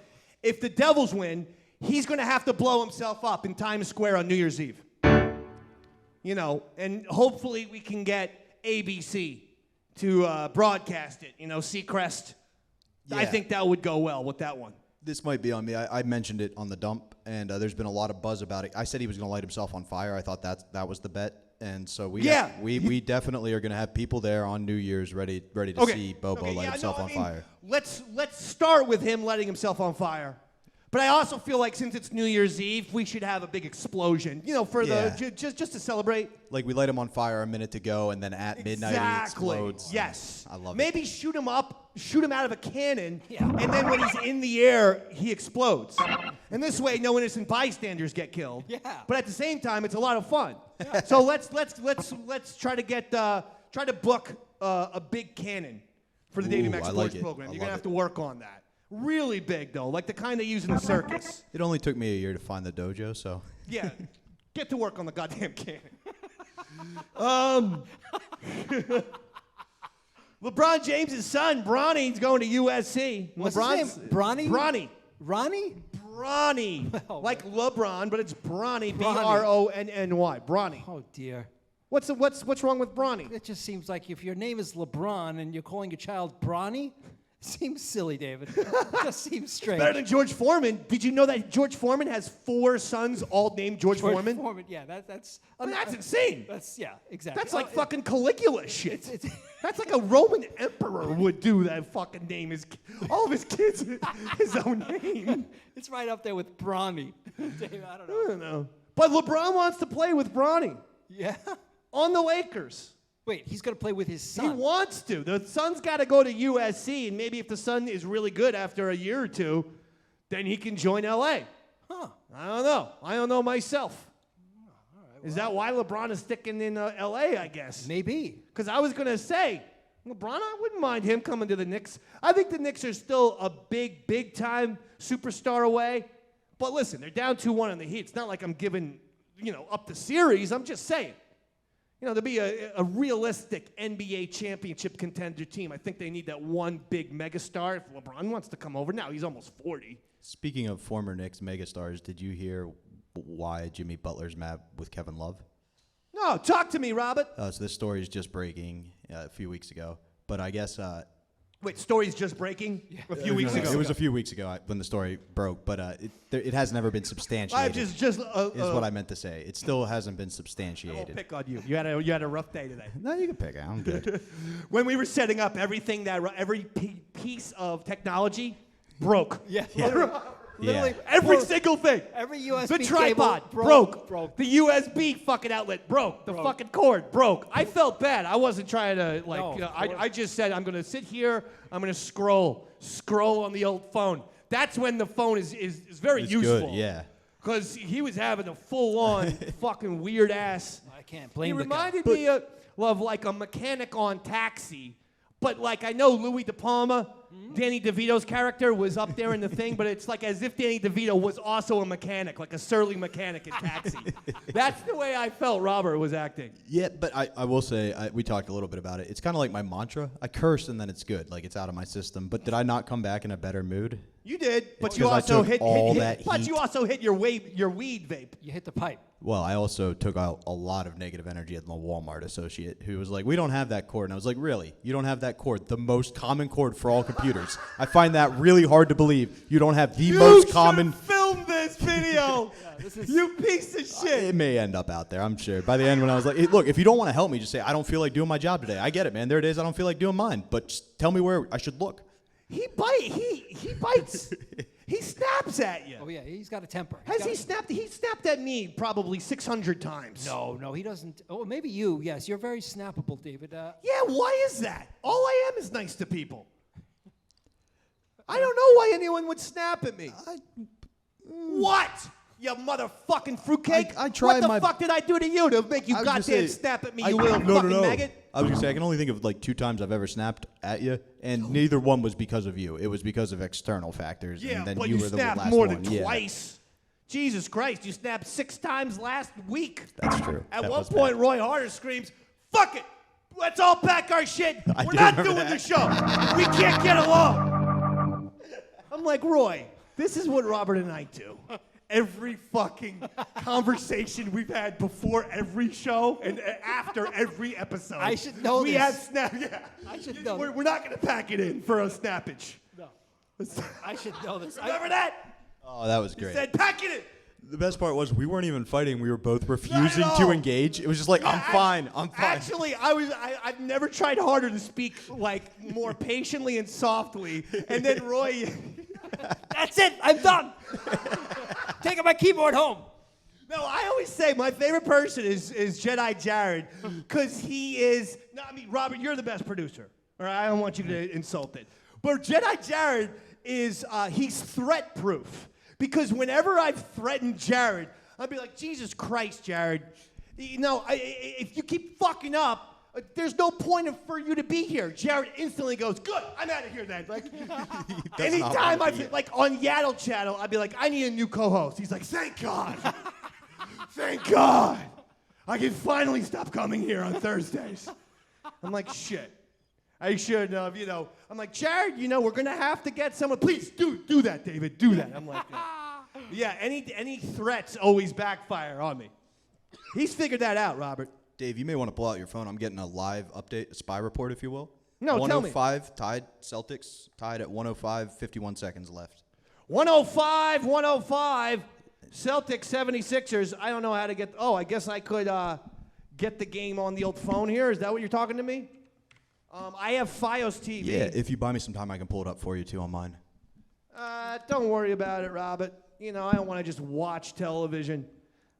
If the Devils win, he's going to have to blow himself up in Times Square on New Year's Eve. And hopefully we can get ABC to broadcast it, Seacrest. Yeah. I think that would go well with that one. This might be on me. I mentioned it on the dump, and there's been a lot of buzz about it. I said he was going to light himself on fire. I thought that was the bet, and so we definitely are going to have people there on New Year's ready to see Bobo light himself on fire. Let's start with him lighting himself on fire. But I also feel like since it's New Year's Eve, we should have a big explosion, for just to celebrate. Like we light him on fire a minute to go, and then at midnight he explodes. Yes. I love it. Maybe shoot him out of a cannon, and then when he's in the air, he explodes. And this way, no innocent bystanders get killed. Yeah. But at the same time, it's a lot of fun. So let's try to get try to book a big cannon for the Davey Mac I Sports like it. Program. I You're gonna love have to work on that. Really big though, like the kind they use in the circus. It only took me a year to find the dojo, so. Yeah, get to work on the goddamn cannon. LeBron James' son, Bronny's going to USC. What's his name? Bronny? Bronny. Ronnie? Bronny. Oh, like LeBron, but it's Bronny, Bronny. B-R-O-N-N-Y. Bronny. Oh, dear. What's wrong with Bronny? It just seems like if your name is LeBron and you're calling your child Bronny, it seems silly, David. It just seems strange. Better than George Foreman. Did you know that George Foreman has 4 sons all named George Foreman? Yeah, that's That's insane. Yeah, exactly. That's like fucking Caligula shit. That's like a Roman emperor would do that fucking name. All of his kids, his own name. It's right up there with Bronny. David, I I don't know. But LeBron wants to play with Bronny. Yeah. On the Lakers. Wait, he's going to play with his son. He wants to. The son's got to go to USC, and maybe if the son is really good after a year or two, then he can join LA. Huh. I don't know. I don't know myself. Is that why LeBron is sticking in LA, I guess? Maybe. Because I was going to say, LeBron, I wouldn't mind him coming to the Knicks. I think the Knicks are still a big time superstar away. But listen, they're down 2-1 on the Heat. It's not like I'm giving, up the series. I'm just saying. There'll be a realistic NBA championship contender team. I think they need that one big megastar. If LeBron wants to come over now, he's almost 40. Speaking of former Knicks megastars, did you hear why Jimmy Butler's mad with Kevin Love? No, talk to me, Robert. So this story is just breaking a few weeks ago. But I guess... Wait, story's just breaking a few weeks ago? It was a few weeks ago when the story broke, but it has never been substantiated. Is what I meant to say. It still hasn't been I substantiated. won't pick on you. You had a rough day today. No, you can pick it. I'm good. When we were setting up everything, every piece of technology broke. Yeah. Yeah. Every single thing. Every USB The tripod cable broke. The USB fucking outlet broke. The fucking cord broke. I felt bad. I wasn't trying to I just said I'm gonna sit here. I'm gonna scroll on the old phone. That's when the phone is very useful. Good, yeah. Because he was having a full-on fucking weird ass. I can't blame He the guy. reminded me of like a mechanic on Taxi. But like I know Louis De Palma, Danny DeVito's character was up there in the thing, but it's like as if Danny DeVito was also a mechanic, like a surly mechanic in Taxi. That's the way I felt Robert was acting. Yeah, but I will say, we talked a little bit about it. It's kind of like my mantra. I curse and then it's good. Like it's out of my system. But did I not come back in a better mood? You did, but It's you 'cause I also took all that but heat. you also hit your weed vape. You hit the pipe. Well, I also took out a lot of negative energy at my Walmart associate who was like, we don't have that cord. And I was like, really? You don't have that cord? The most common cord for all computers. I find that really hard to believe. You don't have the most common... Film this video. You piece of shit. It may end up out there, I'm sure. By the end when I was like, hey, look, if you don't want to help me, just say, I don't feel like doing my job today. I get it, man. There it is. I don't feel like doing mine. But just tell me where I should look. He bites. He snaps at you. Oh, yeah, he's got a temper. Has he snapped? He snapped at me probably 600 times. No, he doesn't. Oh, maybe you. Yes, you're very snappable, David. Yeah, why is that? All I am is nice to people. I don't know why anyone would snap at me. What? You motherfucking fruitcake. I tried What the fuck did I do to you to make you goddamn snap at me, you little fucking maggot? I was going to say, I can only think of like 2 times I've ever snapped at you, and neither one was because of you. It was because of external factors. Yeah, and then but you you were the snapped last more one. than Yeah. twice. Jesus Christ, you snapped 6 times last week. That's true. At That one was point, bad. Roy Harter screams, "Fuck it! Let's all pack our shit. I We're do not remember doing that. the show. We can't get along." I'm like, Roy, this is what Robert and I do. Every fucking conversation we've had before every show and after every episode. I should know we this. have snap. Yeah, I should know We're not going to pack it in for a snappage. No. I should know this. Remember that? Oh, that was He great. said, "Pack it in." The best part was we weren't even fighting. We were both refusing all. to engage. It was just like, Yeah, I'm fine. Actually, I've never tried harder to speak like more patiently and softly. And then Roy, That's it. I'm done. Taking my keyboard home. no, I always say my favorite person is Jedi Jared because he is. No, I mean Robert, you're the best producer. All right, I don't want you to insult it, but Jedi Jared is he's threat proof because whenever I've threatened Jared, I'd be like, Jesus Christ, Jared, you know, if you keep fucking up. There's no point for you to be here. Jared instantly goes, "Good, I'm out of here then." Like, anytime like on Yaddle Channel, I'd be like, "I need a new co-host." He's like, "Thank God, thank God, I can finally stop coming here on Thursdays." I'm like, "Shit, I should have." You know, I'm like, "Jared, you know, we're gonna have to get someone. Please do that, David. Do that." I'm like, "Yeah." Any threats always backfire on me. He's figured that out, Robert. Dave, you may want to pull out your phone. I'm getting a live update, a spy report, if you will. No, tell me. 105 tied. Celtics tied at 105, 51 seconds left. 105. Celtics 76ers. I don't know how to get. Oh, I guess I could get the game on the old phone here. Is that what you're talking to me? I have Fios TV. Yeah, if you buy me some time, I can pull it up for you, too, on mine. Don't worry about it, Robert. You know, I don't want to just watch television.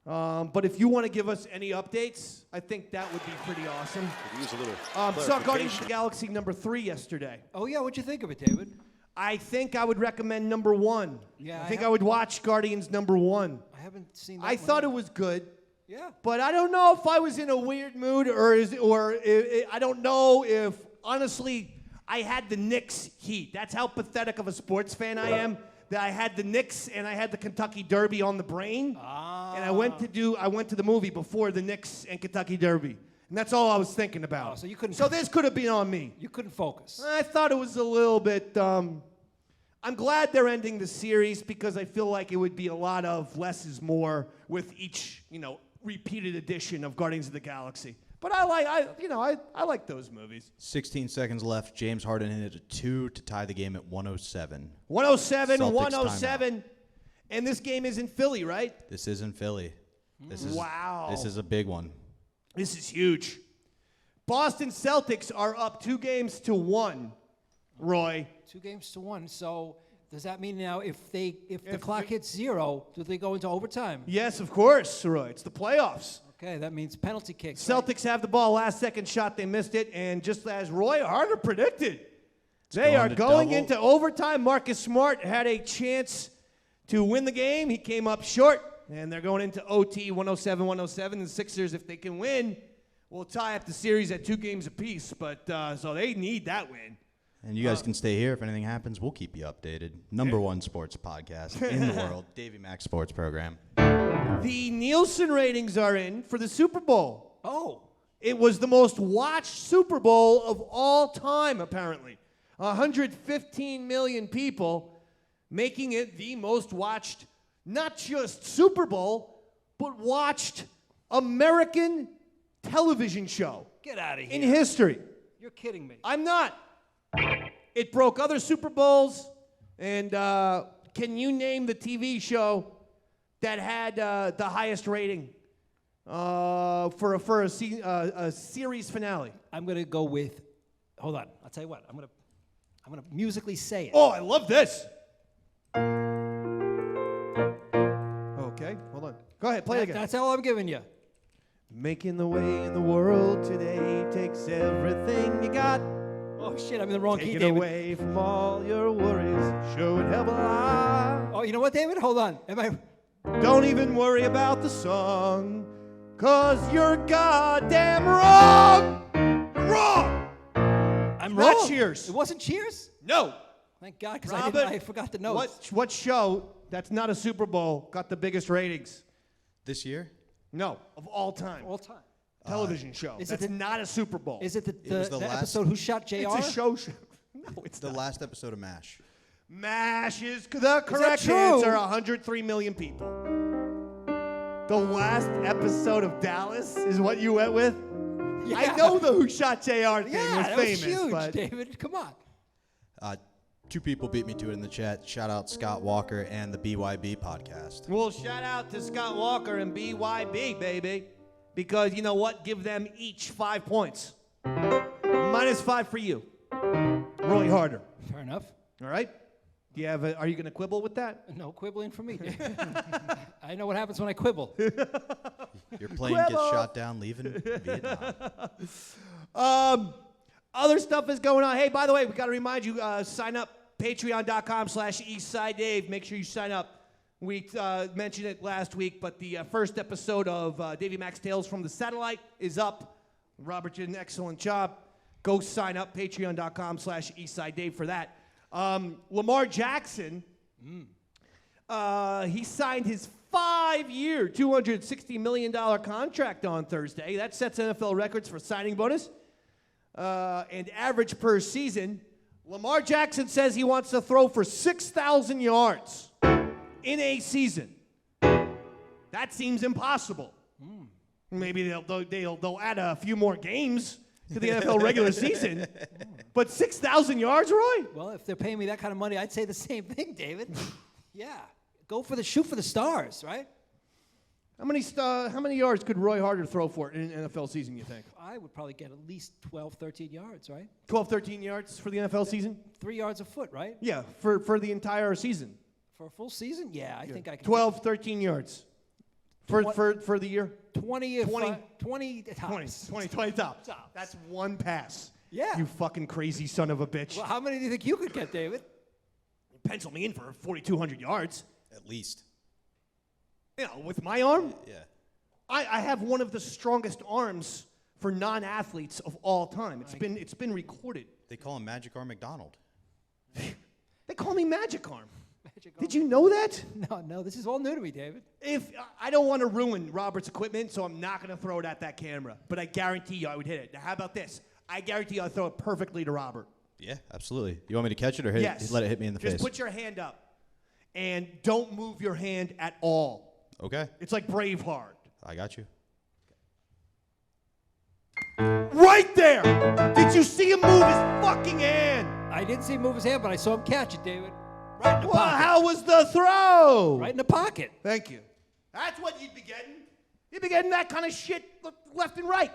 But if you want to give us any updates, I think that would be pretty awesome. Could use a little Saw Guardians of the Galaxy #3 yesterday. Oh, yeah, what'd you think of it, David? I think I would recommend #1. Yeah, I think I would watch Guardians #1. I haven't seen that I one thought yet. it was good. Yeah. But I don't know if I was in a weird mood I don't know if, honestly, I had the Knicks heat. That's how pathetic of a sports fan I am, that I had the Knicks and I had the Kentucky Derby on the brain. And I went to the movie before the Knicks and Kentucky Derby. And that's all I was thinking about. Oh, so you couldn't- So this could have been on me. You couldn't focus. I thought it was a little bit. I'm glad they're ending the series because I feel like it would be a lot of less is more with each, repeated edition of Guardians of the Galaxy. But I like those movies. 16 seconds left. James Harden hit a 2 to tie the game at 107. 107, Celtics 107. And this game is in Philly, right? This is in Philly. Wow. This is a big one. This is huge. Boston Celtics are up 2-1, Roy. 2-1. So does that mean now if the clock hits 0, do they go into overtime? Yes, of course, Roy. It's the playoffs. Okay, that means penalty kicks. Celtics have the ball, last second shot, they missed it, and just as Roy Harter predicted, they are going into overtime. Marcus Smart had a chance to win the game. He came up short, and they're going into OT 107-107. The Sixers, if they can win, will tie up the series at 2 games apiece, but so they need that win. And you guys can stay here. If anything happens, we'll keep you updated. #1 sports podcast in the world, Davey Mac Sports Program. The Nielsen ratings are in for the Super Bowl. Oh. It was the most watched Super Bowl of all time, apparently. 115 million people, making it the most watched, not just Super Bowl, but watched American television show. Get out of here. In history. You're kidding me. I'm not. It broke other Super Bowls. And can you name the TV show that had the highest rating for a series finale? I'm going to go with, hold on, I'll tell you what. I'm going to musically say it. Oh, I love this. Okay, hold on. Go ahead, play it again. That's all I'm giving you. Making the way in the world today takes everything you got. Oh, shit, I'm in the wrong key, Take it David. away from all your worries. Sure would help a lot. Oh, you know what, David? Hold on. Don't even worry about the song, 'cause you're goddamn wrong. You're wrong. I'm Not wrong. Cheers. It wasn't Cheers? No. Thank God, because Robert, I forgot the notes. What show that's not a Super Bowl got the biggest ratings? This year? No, of all time. All time. Television show. Is it That's not a Super Bowl. Is it was the the last- episode Who Shot JR? It's a show. No, it's The not. last episode of MASH. MASH is the correct true? answer. 103 million people. The last episode of Dallas is what you went with? Yeah. I know the Who Shot JR thing Yeah, was that famous. was huge, but David. Come on. 2 people beat me to it in the chat. Shout out Scott Walker and the BYB podcast. Well, shout out to Scott Walker and BYB, baby. Because you know what? Give them each 5 points. -5 for you. Roy Harter. Fair enough. All right? Do you have are you going to quibble with that? No quibbling for me. I know what happens when I quibble. Your plane gets shot down leaving Vietnam. Other stuff is going on. Hey, by the way, we got to remind you, sign up, patreon.com/EastsideDave. Make sure you sign up. We mentioned it last week, but the first episode of Davey Mac's Tales from the Satellite is up. Robert did an excellent job. Go sign up, patreon.com/EastsideDave for that. Lamar Jackson, he signed his 5-year, $260 million contract on Thursday. That sets NFL records for signing bonus and average per season. Lamar Jackson says he wants to throw for 6,000 yards in a season. That seems impossible. Maybe they'll add a few more games to the NFL regular season. But 6,000 yards, Roy? Well, if they're paying me that kind of money, I'd say the same thing, David. Yeah. Shoot for the stars, right? How many yards could Roy Harter throw for in an NFL season, you think? I would probably get at least 12, 13 yards, right? 12, 13 yards for the NFL season? 3 yards a foot, right? Yeah, for the entire season. For a full season? Yeah, I think I can. 12, 13 yards for the year? 20 tops. 20 tops. That's one pass. Yeah. You fucking crazy son of a bitch. Well, how many do you think you could get, David? Pencil me in for 4,200 yards. At least. You know, with my arm? Yeah. I have one of the strongest arms for non-athletes of all time. It's been recorded. They call him Magic Arm McDonald. They call me Magic Arm. Magic Did you know that? No, this is all new to me, David. If I don't want to ruin Robert's equipment, so I'm not going to throw it at that camera. But I guarantee you I would hit it. Now, how about this? I guarantee you I'll throw it perfectly to Robert. Yeah, absolutely. You want me to catch it or let it hit me in the face? Just put your hand up. And don't move your hand at all. Okay. It's like Braveheart. I got you. Right there! Did you see him move his fucking hand? I didn't see him move his hand, but I saw him catch it, David. Right in the Well, pocket. how was the throw? Right in the pocket. Thank you. That's what you'd be getting. You'd be getting that kind of shit left and right.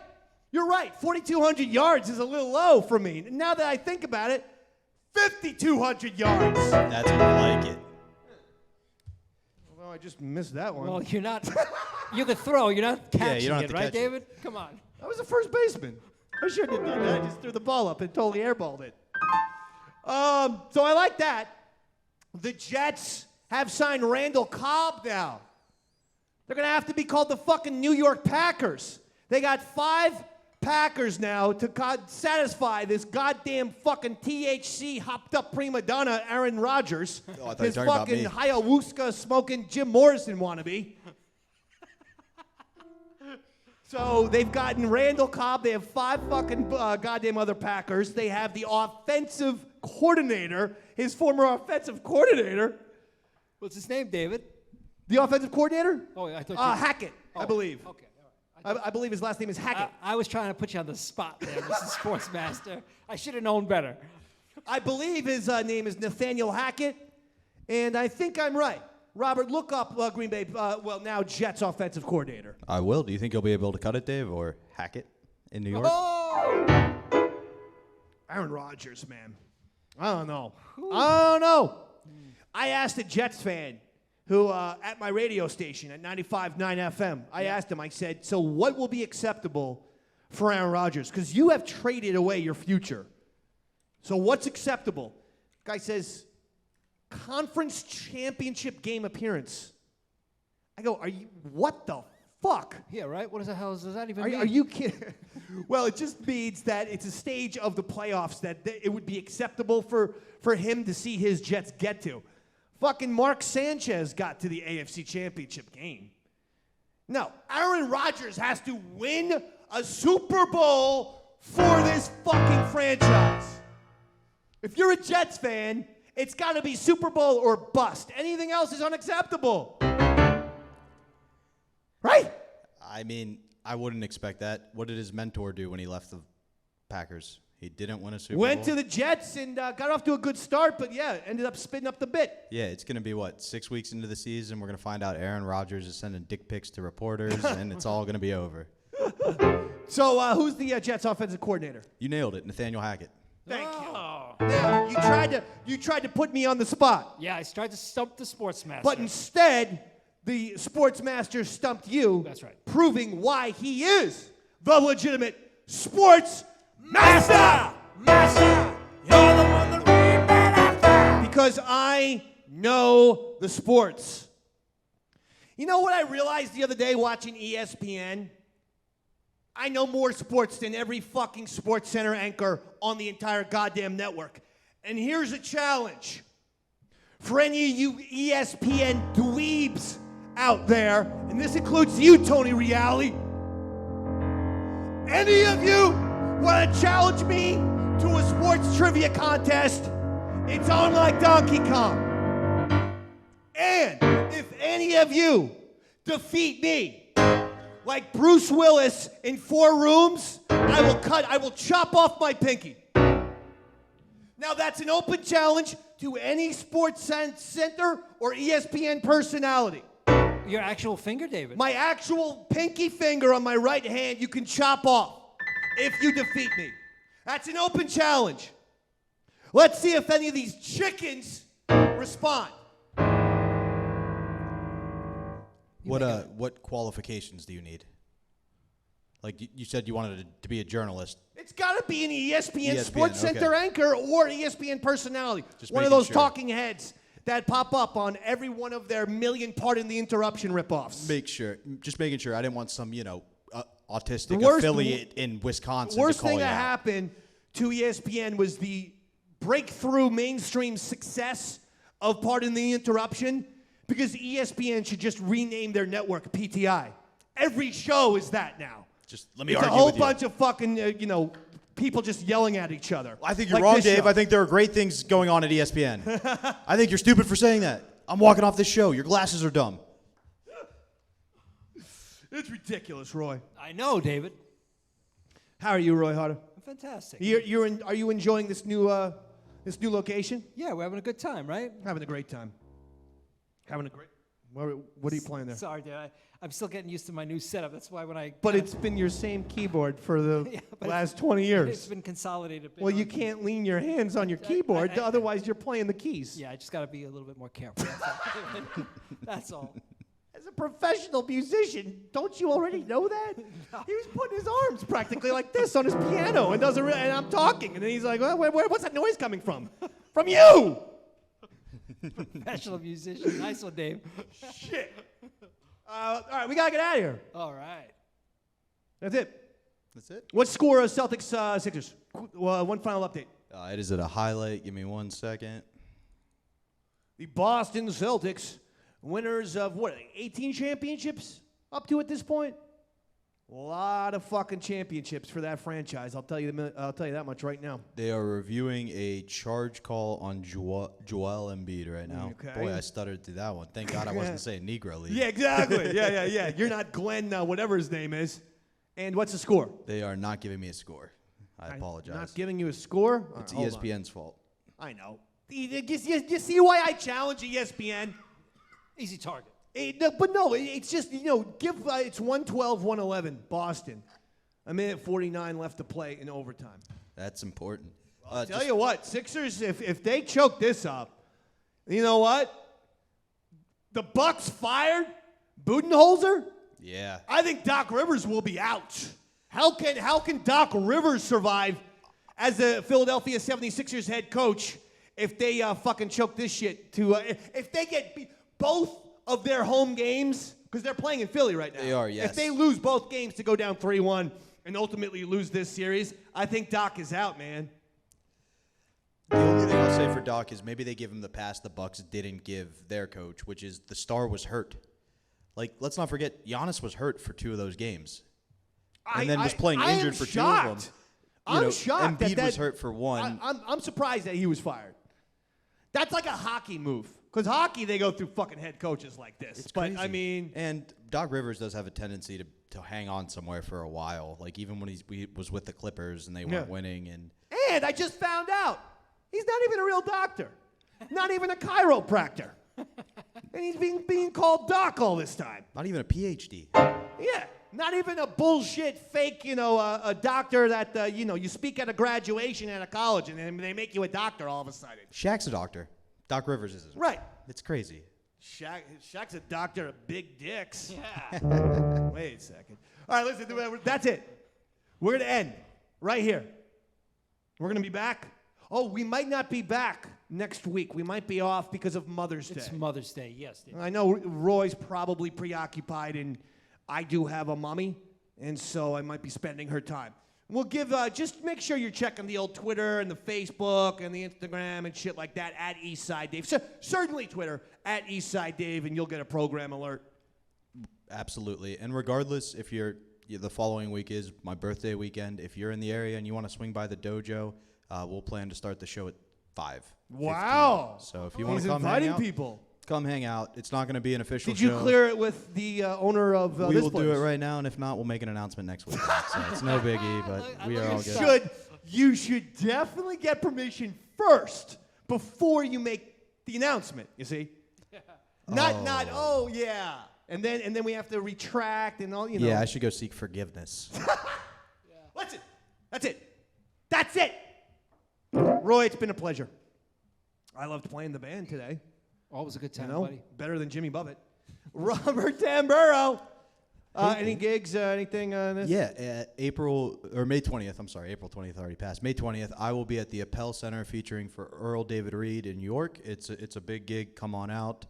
You're right. 4,200 yards is a little low for me. Now that I think about it, 5,200 yards. That's more like it. Well, I just missed that one. Well, you're not. You could throw. You're not catching you don't have it, to right, catch it. David? Come on. I was a first baseman. I shouldn't have done that. I just threw the ball up and totally airballed it. So I like that. The Jets have signed Randall Cobb now. They're going to have to be called the fucking New York Packers. They got 5 Packers now to satisfy this goddamn fucking THC hopped up prima donna Aaron Rodgers. Oh, I thought you were his talking about fucking me. ayahuasca smoking Jim Morrison wannabe. So they've gotten Randall Cobb. They have 5 fucking goddamn other Packers. They have the offensive coordinator, his former offensive coordinator. What's his name, David? The offensive coordinator? Oh, I thought Hackett, I believe. Okay, all right. I believe his last name is Hackett. I was trying to put you on the spot there, Mr. Sportsmaster. I should have known better. I believe his name is Nathaniel Hackett, and I think I'm right. Robert, look up Green Bay, now Jets offensive coordinator. I will. Do you think you'll be able to cut it, Dave, or hack it in New York? Oh! Aaron Rodgers, man. I don't know. I don't know. I asked a Jets fan who, at my radio station at 95.9 FM, I asked him, I said, so what will be acceptable for Aaron Rodgers? Because you have traded away your future. So what's acceptable? Guy says, conference championship game appearance. I go, what the fuck? Yeah, right? What the hell does that even mean? Are you kidding? Well, it just means that it's a stage of the playoffs that it would be acceptable for him to see his Jets get to. Fucking Mark Sanchez got to the AFC Championship game. No, Aaron Rodgers has to win a Super Bowl for this fucking franchise. If you're a Jets fan, it's got to be Super Bowl or bust. Anything else is unacceptable. Right? I mean, I wouldn't expect that. What did his mentor do when he left the Packers? He didn't win a Super Bowl. Went to the Jets and got off to a good start, but yeah, ended up spitting up the bit. Yeah, it's going to be, 6 weeks into the season, we're going to find out Aaron Rodgers is sending dick pics to reporters, and it's all going to be over. So who's the Jets offensive coordinator? You nailed it, Nathaniel Hackett. Thank you. Now, you tried to put me on the spot. Yeah, I tried to stump the Sportsmaster. But instead, the Sportsmaster stumped you. That's right. Proving why he is the legitimate sports master. Master, you're the one that we met after. Because I know the sports. You know what I realized the other day watching ESPN? I know more sports than every fucking Sports Center anchor on the entire goddamn network. And here's a challenge. For any of you ESPN dweebs out there, and this includes you, Tony Reale, any of you want to challenge me to a sports trivia contest, it's on like Donkey Kong. And if any of you defeat me, like Bruce Willis in 4 Rooms, I will chop off my pinky. Now that's an open challenge to any Sports Center or ESPN personality. Your actual finger, David. My actual pinky finger on my right hand you can chop off if you defeat me. That's an open challenge. Let's see if any of these chickens respond. What qualifications do you need? Like you said you wanted to be a journalist. It's got to be an ESPN Sports okay. Center anchor or ESPN personality. Just one of making those sure. talking heads that pop up on every one of their million Pardon the Interruption ripoffs. Just making sure. I didn't want some, autistic The worst- affiliate in Wisconsin. Worst to call thing you that out. happened to ESPN was the breakthrough mainstream success of Pardon the Interruption, because ESPN should just rename their network PTI. Every show is that now. Just let me It's a argue whole with you. bunch of fucking, people just yelling at each other. I think you're Like wrong, this Dave. show. I think there are great things going on at ESPN. I think you're stupid for saying that. I'm walking off this show. Your glasses are dumb. It's ridiculous, Roy. I know, David. How are you, Roy Harter? Fantastic. Are you enjoying this new location? Yeah, we're having a good time, right? Having a great time. Having a great. What are you playing there? Sorry, Dave. I'm still getting used to my new setup. That's why when I. But it's been your same keyboard for the Yeah, but last 20 years. It's been consolidated. Well, you can't lean your hands on your keyboard, otherwise you're playing the keys. Yeah, I just got to be a little bit more careful. That's all. That's all. As a professional musician, don't you already know that? He was putting his arms practically like this on his piano and doesn't. And I'm talking, and then he's like, "What's that noise coming from? From you!" Professional musician. Nice one, Dave. Shit. All right, we gotta get out of here. All right. That's it. That's it. What score of Celtics Sixers? One final update. It is at a highlight. Give me 1 second. The Boston Celtics, winners of 18 championships up to at this point? A lot of fucking championships for that franchise. I'll tell you that much right now. They are reviewing a charge call on Joel Embiid right now. Okay. Boy, I stuttered through that one. Thank God I wasn't saying Negro League. Yeah, exactly. yeah. You're not Glenn, whatever his name is. And what's the score? They are not giving me a score. I apologize. Not giving you a score? It's All right, hold on. ESPN's fault. I know. You see why I challenge ESPN? Easy target. It's just, it's 112-111, Boston. A minute 49 left to play in overtime. That's important. Tell you what, Sixers, if they choke this up, you know what? The Bucks fired Budenholzer? Yeah. I think Doc Rivers will be out. How can Doc Rivers survive as the Philadelphia 76ers head coach if they fucking choke this shit if they get both of their home games, because they're playing in Philly right now. They are, yes. If they lose both games to go down 3-1 and ultimately lose this series, I think Doc is out, man. The only thing I'll say for Doc is maybe they give him the pass the Bucks didn't give their coach, which is the star was hurt. Like, let's not forget, Giannis was hurt for 2 of those games. And then was playing injured for 2 of them. I'm shocked Embiid that was hurt for 1. I'm surprised that he was fired. That's like a hockey move. Because hockey, they go through fucking head coaches like this. It's but, crazy. I mean... And Doc Rivers does have a tendency to hang on somewhere for a while. Like, even when he was with the Clippers and they weren't winning. And I just found out, he's not even a real doctor. Not even a chiropractor. And he's being called Doc all this time. Not even a PhD. Yeah. Not even a bullshit fake, a doctor that, you speak at a graduation at a college and then they make you a doctor all of a sudden. Shaq's a doctor. Doc Rivers isn't. Right. It's crazy. Shaq's a doctor of big dicks. Yeah. Wait a second. All right, listen, that's it. We're going to end right here. We're going to be back. Oh, we might not be back next week. We might be off because of Mother's Day. It's Mother's Day, yes. Dave. I know Roy's probably preoccupied, and I do have a mommy, and so I might be spending her time. We'll give, just make sure you're checking the old Twitter and the Facebook and the Instagram and shit like that at Eastside Dave. So, certainly Twitter at Eastside Dave, and you'll get a program alert. Absolutely. And regardless, if the following week is my birthday weekend, if you're in the area and you want to swing by the dojo, we'll plan to start the show at 5:15. Wow. So if you want to come inviting hang out, people. Come hang out. It's not going to be an official Did you show. clear it with the owner of We this will place? do it right now, and if not, we'll make an announcement next week. So it's no biggie, but we are all good. You should definitely get permission first before you make the announcement, you see? Not, oh, yeah. And then we have to retract and all, you know. Yeah, I should go seek forgiveness. That's it. Roy, it's been a pleasure. I loved playing the band today. Always a good time, You know, buddy. better than Jimmy Buffett. Robert Tamburro. Any gigs, anything on this? Yeah, May 20th. I'm sorry, April 20th already passed. May 20th, I will be at the Appel Center featuring for Earl David Reed in New York. It's a big gig. Come on out.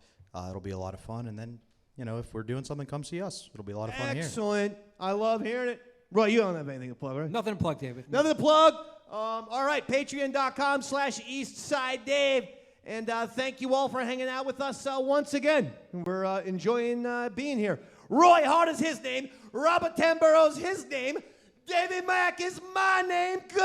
It'll be a lot of fun. And then, you know, if we're doing something, come see us. It'll be a lot of fun here. Excellent. I love hearing it. Roy, you don't have anything to plug, right? Nothing to plug, David. Nothing to plug. All right, patreon.com/EastsideDave. And thank you all for hanging out with us once again. We're enjoying being here. Roy Hart is his name. Robert Tamburro's his name. Davey Mac is my name. Good